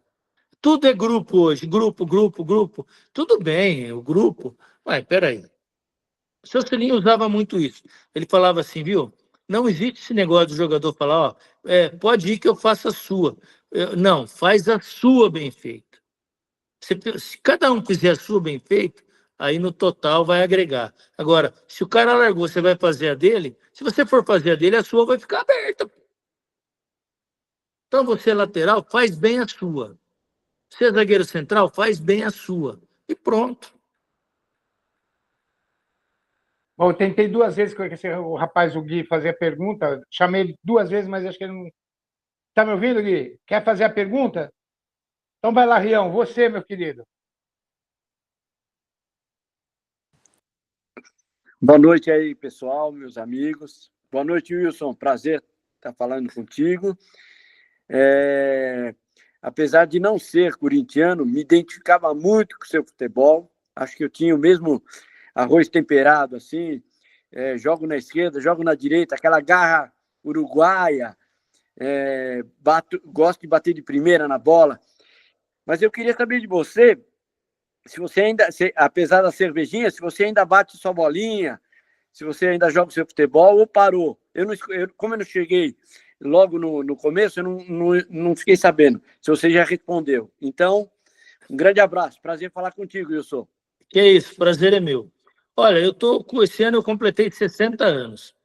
Tudo é grupo hoje, grupo, grupo, grupo. Tudo bem, o grupo. Mas, peraí. O seu Celinho usava muito isso. Ele falava assim, viu? Não existe esse negócio do jogador falar, ó, pode ir que eu faça a sua. Não, faz a sua bem feita. Se cada um fizer a sua bem feita, aí no total vai agregar. Agora, se o cara largou, você vai fazer a dele, se você for fazer a dele, a sua vai ficar aberta. Então, você lateral, faz bem a sua. Você é zagueiro central, faz bem a sua. E pronto. Bom, eu tentei 2 vezes com o rapaz, o Gui, fazer a pergunta. Chamei ele 2 vezes, mas acho que ele não... Está me ouvindo, Gui? Quer fazer a pergunta? Então vai lá, Rião. Você, meu querido. Boa noite aí, pessoal, meus amigos. Boa noite, Wilson. Prazer estar falando contigo. Apesar de não ser corintiano, me identificava muito com o seu futebol. Acho que eu tinha o mesmo arroz temperado, assim. Jogo na esquerda, jogo na direita, aquela garra uruguaia. Gosto de bater de primeira na bola. Mas eu queria saber de você, se você ainda, apesar da cervejinha, se você ainda bate sua bolinha, se você ainda joga o seu futebol ou parou. Como eu não cheguei logo no começo, eu não fiquei sabendo se você já respondeu. Então, um grande abraço. Prazer falar contigo, Wilson. Que é isso, prazer é meu. Olha, esse ano eu completei 60 anos.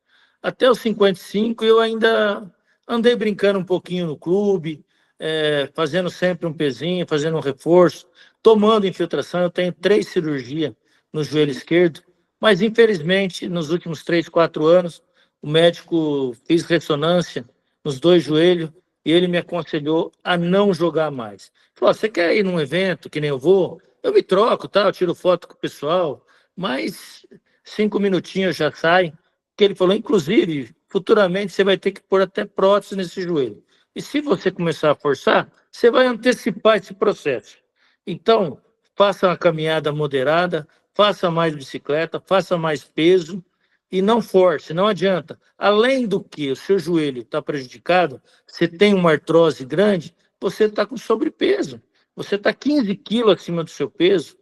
Até os 55 eu ainda andei brincando um pouquinho no clube, fazendo sempre um pezinho, fazendo um reforço, tomando infiltração. Eu tenho 3 cirurgias no joelho esquerdo, mas infelizmente nos últimos 3, 4 anos o médico fez ressonância nos 2 joelhos e ele me aconselhou a não jogar mais. Falou, você quer ir num evento que nem eu vou? Eu me troco, tá? Eu tiro foto com o pessoal, mas 5 minutinhos já sai. Que ele falou, inclusive, futuramente você vai ter que pôr até prótese nesse joelho. E se você começar a forçar, você vai antecipar esse processo. Então, faça uma caminhada moderada, faça mais bicicleta, faça mais peso e não force, não adianta. Além do que o seu joelho está prejudicado, você tem uma artrose grande, você está com sobrepeso. Você está 15 quilos acima do seu peso.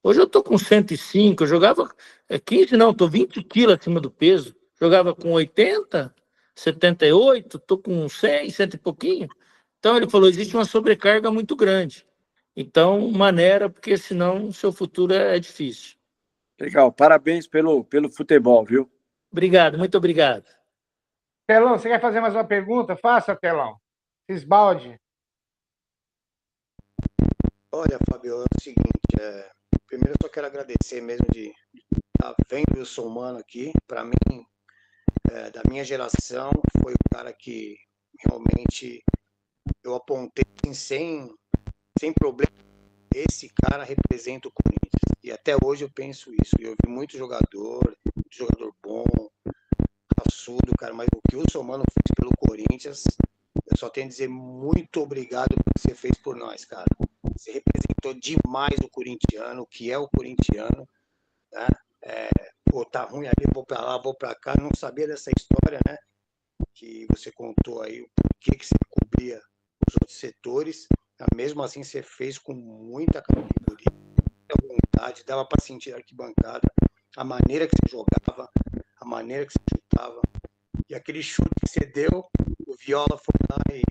Hoje eu estou com 105, eu jogava 15, não, estou 20 quilos acima do peso. Jogava com 80, 78, estou com 100, 100 e pouquinho. Então ele falou, existe uma sobrecarga muito grande. Então, maneira, porque senão o seu futuro é difícil. Legal, parabéns pelo futebol, viu? Obrigado, muito obrigado. Telão, você quer fazer mais uma pergunta? Faça, Telão. Esbalde. Olha, Fabio, é o seguinte, primeiro eu só quero agradecer mesmo de estar vendo o Wilson Mano aqui. Para mim, da minha geração, foi o cara que realmente eu apontei assim, sem problema. Esse cara representa o Corinthians. E até hoje eu penso isso. Eu vi muito jogador bom, raçudo, cara, mas o que o Wilson Mano fez pelo Corinthians, eu só tenho a dizer muito obrigado pelo que você fez por nós, cara. Você representou demais o corintiano, o que é o corintiano, né? Tá ruim ali, vou para lá, vou para cá. Não sabia dessa história, né? Que você contou aí, o porquê que você cobria os outros setores. Mesmo assim, você fez com muita categoria, muita vontade, dava para sentir a arquibancada, a maneira que você jogava, a maneira que você chutava. E aquele chute que você deu, o Viola foi lá e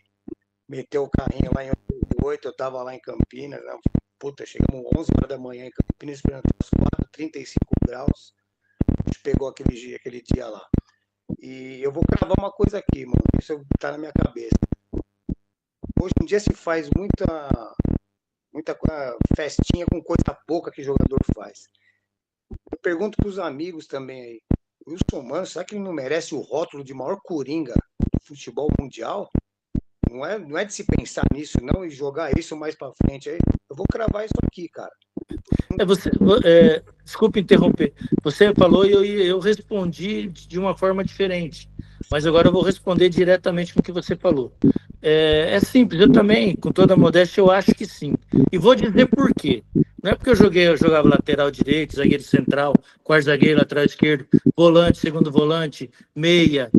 meteu o carrinho lá em 88, eu estava lá em Campinas, né? Puta, chegamos 11 horas da manhã em Campinas, esperando as 35 graus, a gente pegou aquele dia lá. E eu vou cravar uma coisa aqui, mano, isso tá na minha cabeça. Hoje em dia se faz muita festinha com coisa pouca que jogador faz. Eu pergunto para os amigos também aí, o Wilson Mano, será que ele não merece o rótulo de maior coringa do futebol mundial? Não é de se pensar nisso, não, e jogar isso mais para frente aí. Eu vou cravar isso aqui, cara. Desculpe interromper. Você falou e eu respondi de uma forma diferente. Mas agora eu vou responder diretamente com o que você falou. É simples, eu também, com toda a modéstia, eu acho que sim. E vou dizer por quê. Não é porque eu jogava lateral direito, zagueiro central, quarto zagueiro, lateral esquerdo, volante, segundo volante, meia,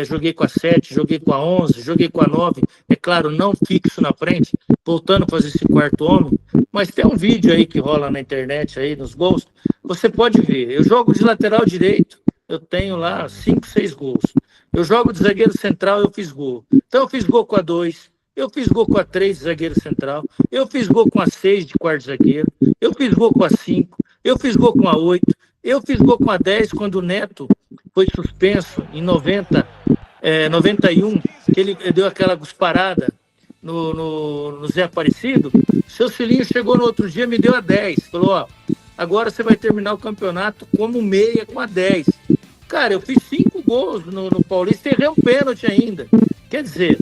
joguei com a 7, joguei com a 11, joguei com a 9, é claro, não fixo na frente, voltando a fazer esse quarto homem, mas tem um vídeo aí que rola na internet, aí nos gols, você pode ver, eu jogo de lateral direito, eu tenho lá 5, 6 gols. Eu jogo de zagueiro central, eu fiz gol. Então eu fiz gol com a 2, eu fiz gol com a 3 de zagueiro central, eu fiz gol com a 6 de quarto zagueiro, eu fiz gol com a 5, eu fiz gol com a 8, eu fiz gol com a 10 quando o Neto foi suspenso em 91, que ele deu aquela cusparada no Zé Aparecido. Seu filhinho chegou no outro dia, me deu a 10, falou, ó, agora você vai terminar o campeonato como meia com a 10. Cara, eu fiz 5 gols no Paulista e errei um pênalti ainda. Quer dizer,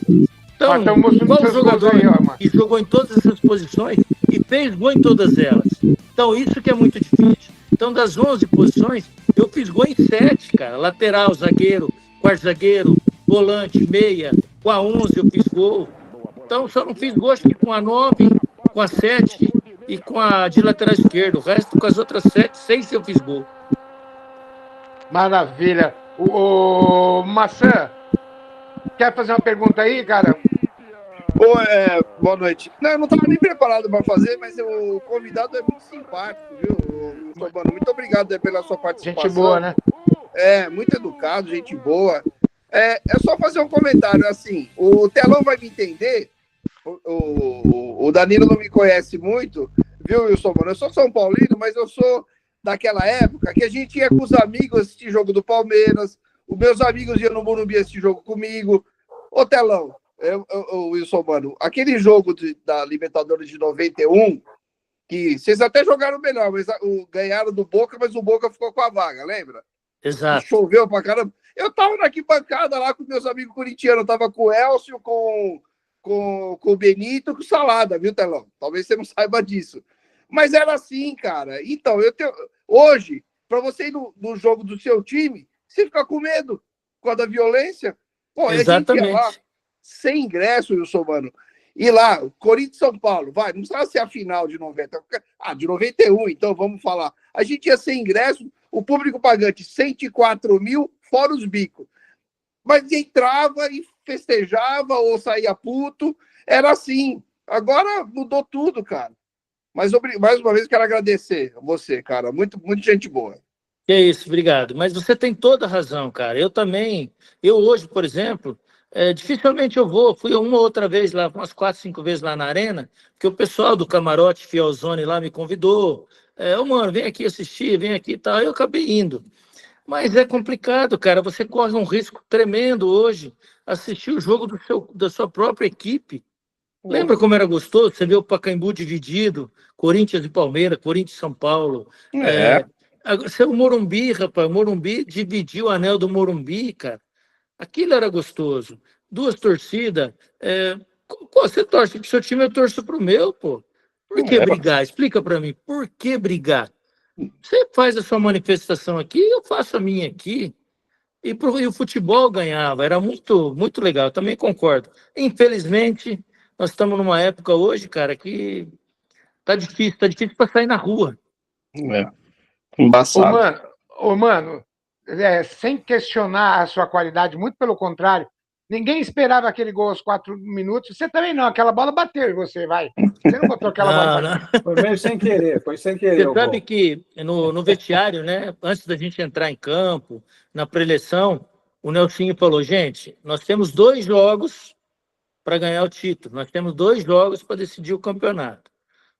então, qual jogador que jogou em todas essas posições e fez gol em todas elas? Então, isso que é muito difícil. Então, das 11 posições, eu fiz gol em 7, cara. Lateral, zagueiro, quarto zagueiro, volante, meia. Com a 11 eu fiz gol. Então, só não fiz gol, acho que com a 9, com a 7 e com a de lateral esquerdo. O resto, com as outras 7, 6 eu fiz gol. Maravilha. O Maçã, quer fazer uma pergunta aí, cara? Boa noite. Não, eu não estava nem preparado para fazer, mas o convidado é muito simpático, viu? Mano, muito obrigado pela sua participação. Gente boa, né? Muito educado, gente boa. É só fazer um comentário, assim, o Telão vai me entender, o Danilo não me conhece muito, viu, Wilson, mano? Eu sou São Paulino, mas eu sou daquela época que a gente ia com os amigos assistir jogo do Palmeiras, os meus amigos iam no Morumbi assistir jogo comigo. Ô, Telão, Wilson, mano, aquele jogo da Libertadores de 91, que vocês até jogaram melhor, mas ganharam do Boca, mas o Boca ficou com a vaga, lembra? Exato. E choveu pra caramba. Eu tava na arquibancada lá com meus amigos corintianos, eu tava com o Elcio, com o Benito, com o Salada, viu, Telão? Talvez você não saiba disso. Mas era assim, cara. Então, hoje, para você ir no jogo do seu time, você fica com medo com a da violência. Pô, exatamente. A gente ia lá, sem ingresso, Wilson, mano. E lá, Corinthians e São Paulo, vai, não precisava ser a final de 90. De 91, então vamos falar. A gente ia sem ingresso, o público pagante 104 mil, fora os bicos. Mas entrava e festejava ou saía puto. Era assim. Agora mudou tudo, cara. Mas mais uma vez quero agradecer a você, cara. Muito, muito gente boa. Que é isso, obrigado. Mas você tem toda a razão, cara. Eu também. Eu hoje, por exemplo, dificilmente eu fui uma outra vez lá, umas 4, 5 vezes lá na Arena, que o pessoal do Camarote Fielzone lá me convidou. Mano, vem aqui assistir, vem aqui e tal. Eu acabei indo. Mas é complicado, cara. Você corre um risco tremendo hoje assistir o jogo da sua própria equipe. Lembra como era gostoso? Você vê o Pacaembu dividido, Corinthians e Palmeiras, Corinthians e São Paulo. O Morumbi, rapaz, o Morumbi dividiu o anel do Morumbi, cara. Aquilo era gostoso. 2 torcidas. Você torce pro seu time, eu torço pro meu, pô. Por que brigar? Explica para mim. Por que brigar? Você faz a sua manifestação aqui, eu faço a minha aqui. E o futebol ganhava. Era muito, muito legal. Eu também concordo. Infelizmente, nós estamos numa época hoje, cara, que tá difícil para sair na rua. Embaçado. Mano, sem questionar a sua qualidade, muito pelo contrário, ninguém esperava aquele gol aos 4 minutos. Você também não, aquela bola bateu em você, vai. Você não botou aquela bola. Não. Foi meio sem querer, foi sem querer. Você sabe que no vestiário, né, antes da gente entrar em campo, na preleção, o Nelsinho falou, gente, nós temos 2 jogos para ganhar o título. Nós temos 2 jogos para decidir o campeonato.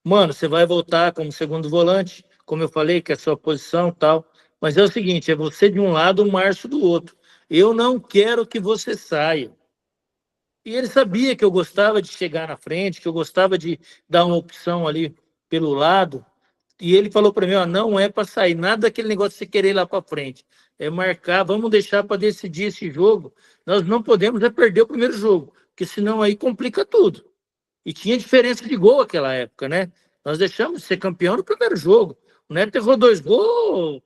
Mano, você vai voltar como segundo volante, como eu falei, que é a sua posição e tal. Mas é o seguinte, é você de um lado, o Márcio do outro. Eu não quero que você saia. E ele sabia que eu gostava de chegar na frente, que eu gostava de dar uma opção ali pelo lado. E ele falou para mim, não é para sair, nada daquele negócio de você querer ir lá para frente. É marcar, vamos deixar para decidir esse jogo. Nós não podemos perder o primeiro jogo, porque senão aí complica tudo. E tinha diferença de gol naquela época, né? Nós deixamos de ser campeão no primeiro jogo. O Neto errou 2 gols,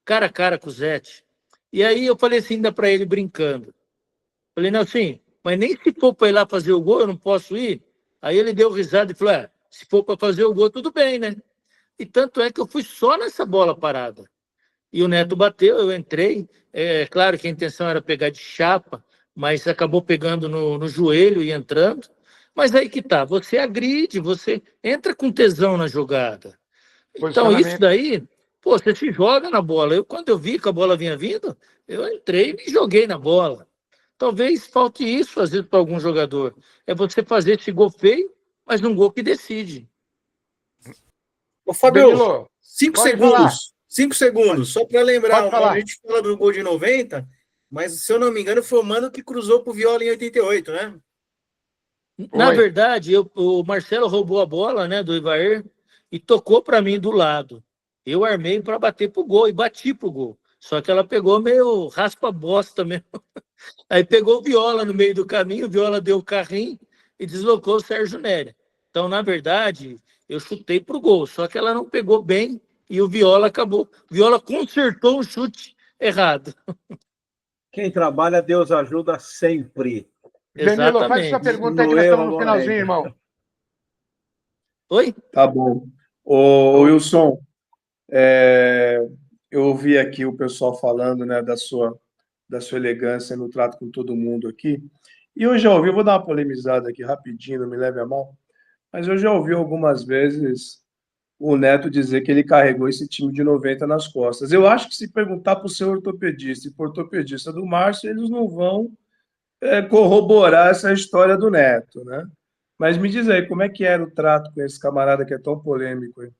cara a cara com o Zete. E aí eu falei assim, ainda para ele brincando. Falei, Nelson, mas nem se for para ir lá fazer o gol, eu não posso ir. Aí ele deu risada e falou, se for para fazer o gol, tudo bem, né? E tanto é que eu fui só nessa bola parada. E o Neto bateu, eu entrei. É claro que a intenção era pegar de chapa, mas acabou pegando no joelho e entrando. Mas aí que tá, você agride, você entra com tesão na jogada. Então, isso daí, pô, você se joga na bola. Quando eu vi que a bola vinha vindo, eu entrei e me joguei na bola. Talvez falte isso, às vezes, para algum jogador. É você fazer esse gol feio, mas um gol que decide. Ô, Fabio, Danilo, 5 pode segundos. falar. 5 segundos, só para lembrar, Pode falar. a gente fala do gol de 90, mas se eu não me engano, foi o Mano que cruzou pro Viola em 88, né? Na verdade, o Marcelo roubou a bola, né, do Ivair e tocou para mim do lado. Eu armei para bater pro gol e bati pro gol. Só que ela pegou meio raspa-bosta mesmo. Aí pegou o Viola no meio do caminho, o Viola deu o carrinho e deslocou o Sérgio Nery. Então, na verdade, eu chutei pro gol, só que ela não pegou bem e o Viola acabou. O Viola consertou um chute errado. Quem trabalha, Deus ajuda sempre. Danilo, faz sua pergunta aí que nós estamos no finalzinho, irmão. Oi? Tá bom. Ô, Wilson, eu ouvi aqui o pessoal falando, né, da sua elegância no trato com todo mundo aqui. E eu já ouvi, eu vou dar uma polemizada aqui rapidinho, não me leve a mal, mas eu já ouvi algumas vezes o Neto dizer que ele carregou esse time de 90 nas costas. Eu acho que se perguntar para o seu ortopedista e para o ortopedista do Márcio, eles não vão corroborar essa história do Neto, né? Mas me diz aí, como é que era o trato com esse camarada que é tão polêmico aí?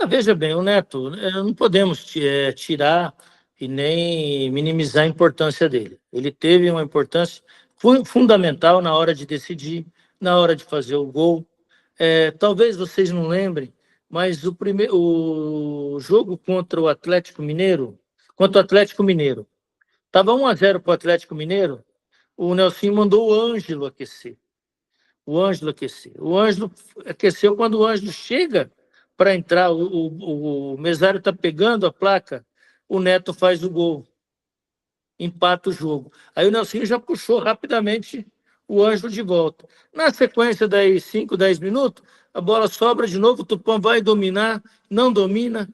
Veja bem, o Neto, não podemos tirar e nem minimizar a importância dele. Ele teve uma importância fundamental na hora de decidir, na hora de fazer o gol. Talvez vocês não lembrem, mas o jogo contra o Atlético Mineiro, estava 1-0 para o Atlético Mineiro, o Nelsinho mandou o Ângelo aquecer. O Ângelo aqueceu quando o Ângelo chega para entrar, o mesário está pegando a placa, o Neto faz o gol, empata o jogo. Aí o Nelsinho já puxou rapidamente o Ângelo de volta. Na sequência, daí 5, 10 minutos, a bola sobra de novo, o Tupã vai dominar, não domina,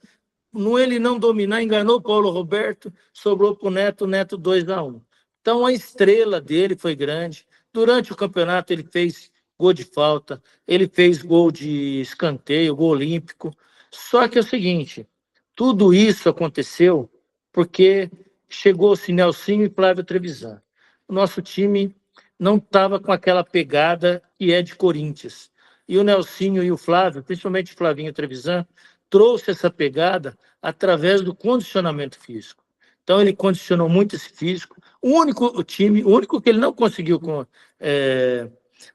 ele não dominar, enganou o Paulo Roberto, sobrou para o Neto 2-1. Então a estrela dele foi grande. Durante o campeonato ele fez gol de falta, ele fez gol de escanteio, gol olímpico. Só que é o seguinte, tudo isso aconteceu porque chegou-se Nelsinho e Flávio Trevisan. O nosso time não estava com aquela pegada que é de Corinthians. E o Nelsinho e o Flávio, principalmente o Flavinho Trevisan, trouxe essa pegada através do condicionamento físico. Então ele condicionou muito esse físico. O único que ele não conseguiu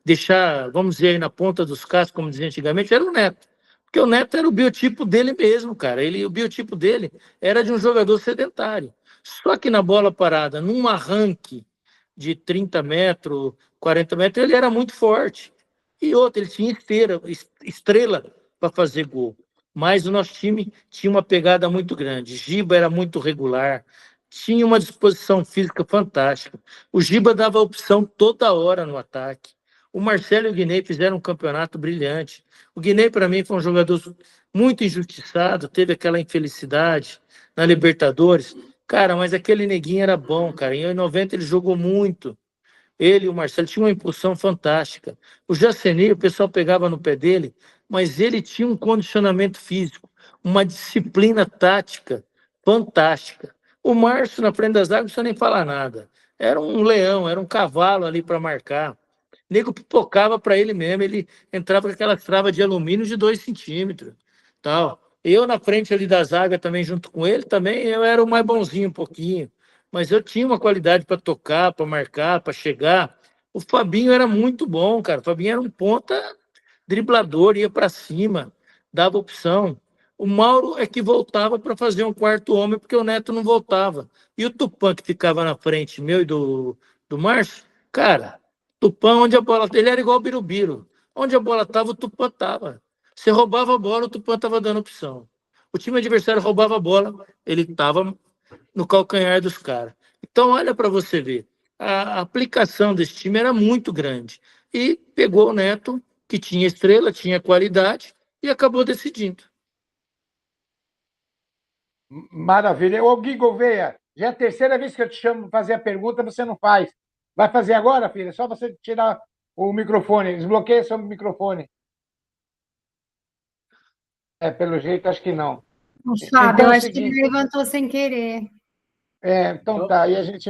deixar, vamos dizer, aí na ponta dos cascos, como dizia antigamente, era o Neto. Porque o Neto era o biotipo dele mesmo, cara. O biotipo dele era de um jogador sedentário. Só que na bola parada, num arranque de 30 metros, 40 metros, ele era muito forte. E outro, ele tinha estrela para fazer gol. Mas o nosso time tinha uma pegada muito grande. Giba era muito regular, tinha uma disposição física fantástica. O Giba dava opção toda hora no ataque. O Marcelo e o Guinei fizeram um campeonato brilhante. O Guinei, para mim, foi um jogador muito injustiçado, teve aquela infelicidade na Libertadores. Cara, mas aquele neguinho era bom, cara. Em 90 ele jogou muito. Ele e o Marcelo tinham uma impulsão fantástica. O Jaceni, o pessoal pegava no pé dele, mas ele tinha um condicionamento físico, uma disciplina tática fantástica. O Márcio, na frente das águas, não precisa nem falar nada. Era um leão, era um cavalo ali para marcar. O nego pipocava para ele mesmo, ele entrava com aquelas travas de alumínio de 2 centímetros. Tal. Eu, na frente ali da zaga, também junto com ele, também eu era o mais bonzinho um pouquinho. Mas eu tinha uma qualidade para tocar, para marcar, para chegar. O Fabinho era muito bom, cara. O Fabinho era um ponta driblador, ia para cima, dava opção. O Mauro é que voltava para fazer um quarto homem, porque o Neto não voltava. E o Tupã, que ficava na frente, meu e do Márcio, cara, Tupã, onde a bola... Ele era igual o Birubiru. Onde a bola estava, o Tupã estava. Você roubava a bola, o Tupã estava dando opção. O time adversário roubava a bola, ele estava no calcanhar dos caras. Então, olha para você ver. a aplicação desse time era muito grande. E pegou o Neto, que tinha estrela, tinha qualidade, e acabou decidindo. Maravilha. Ô, Gui Gouveia, já é a terceira vez que eu te chamo para fazer a pergunta, você não faz. Vai fazer agora, filha? É só você tirar o microfone. Desbloqueia seu microfone. Pelo jeito, acho que não. O Fábio, Então, eu acho que ele levantou sem querer. Então tá, e a gente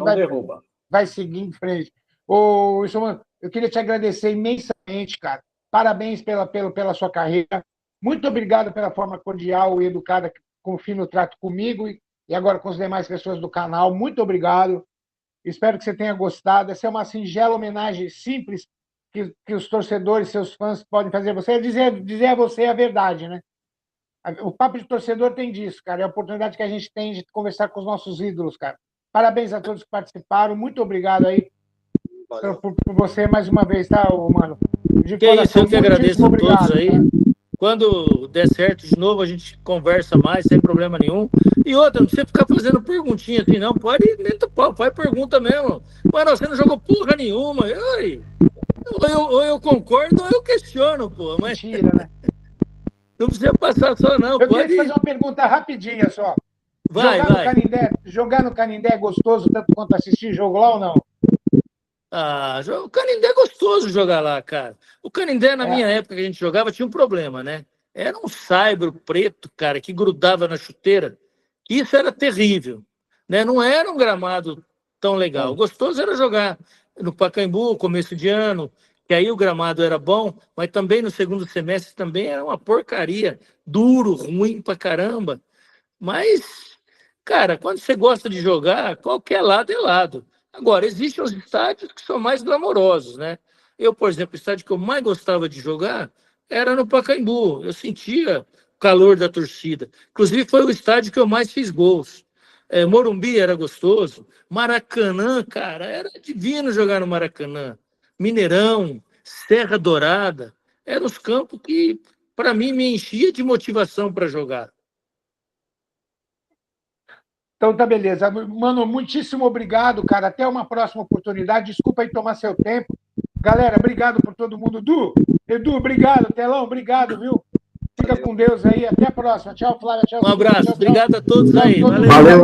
vai seguir em frente. Ô, Wilson, mano, eu queria te agradecer imensamente, cara. Parabéns pela sua carreira. Muito obrigado pela forma cordial e educada com o fino trato comigo e agora com as demais pessoas do canal. Muito obrigado. Espero que você tenha gostado. Essa é uma singela homenagem simples que os torcedores, seus fãs podem fazer a você. É dizer a você a verdade, né? O papo de torcedor tem disso, cara. É a oportunidade que a gente tem de conversar com os nossos ídolos, cara. Parabéns a todos que participaram. Muito obrigado aí por você mais uma vez, tá, mano? Que é isso, eu que agradeço a todos aí. Cara. Quando der certo de novo, a gente conversa mais, sem problema nenhum. E outra, não precisa ficar fazendo perguntinha assim, não. Pode meter o pau, faz pergunta mesmo. Mano, você não jogou porra nenhuma. Ou eu concordo ou eu questiono, pô. Mas... Mentira, né? Não precisa passar só, não. Eu queria te fazer uma pergunta rapidinha só. Jogar no Canindé é gostoso tanto quanto assistir jogo lá ou não? O Canindé é gostoso jogar lá, cara. O Canindé, na minha época que a gente jogava, tinha um problema, né? Era um saibro preto, cara, que grudava na chuteira. Isso era terrível, né? Não era um gramado tão legal. O gostoso era jogar no Pacaembu, começo de ano, que aí o gramado era bom, mas também no segundo semestre também era uma porcaria, duro, ruim pra caramba. Mas, cara, quando você gosta de jogar, qualquer lado é lado. Agora, existem os estádios que são mais glamourosos, né? Eu, por exemplo, o estádio que eu mais gostava de jogar era no Pacaembu. Eu sentia o calor da torcida. Inclusive, foi o estádio que eu mais fiz gols. Morumbi era gostoso. Maracanã, cara, era divino jogar no Maracanã. Mineirão, Serra Dourada, eram os campos que, para mim, me enchia de motivação para jogar. Então tá beleza. Mano, muitíssimo obrigado, cara. Até uma próxima oportunidade. Desculpa aí tomar seu tempo. Galera, obrigado por todo mundo. Edu, obrigado. Telão, obrigado, viu? Fica com Deus aí. Até a próxima. Tchau, Flávia. Tchau. Um abraço. Tchau, obrigado a todos aí. Valeu. Valeu.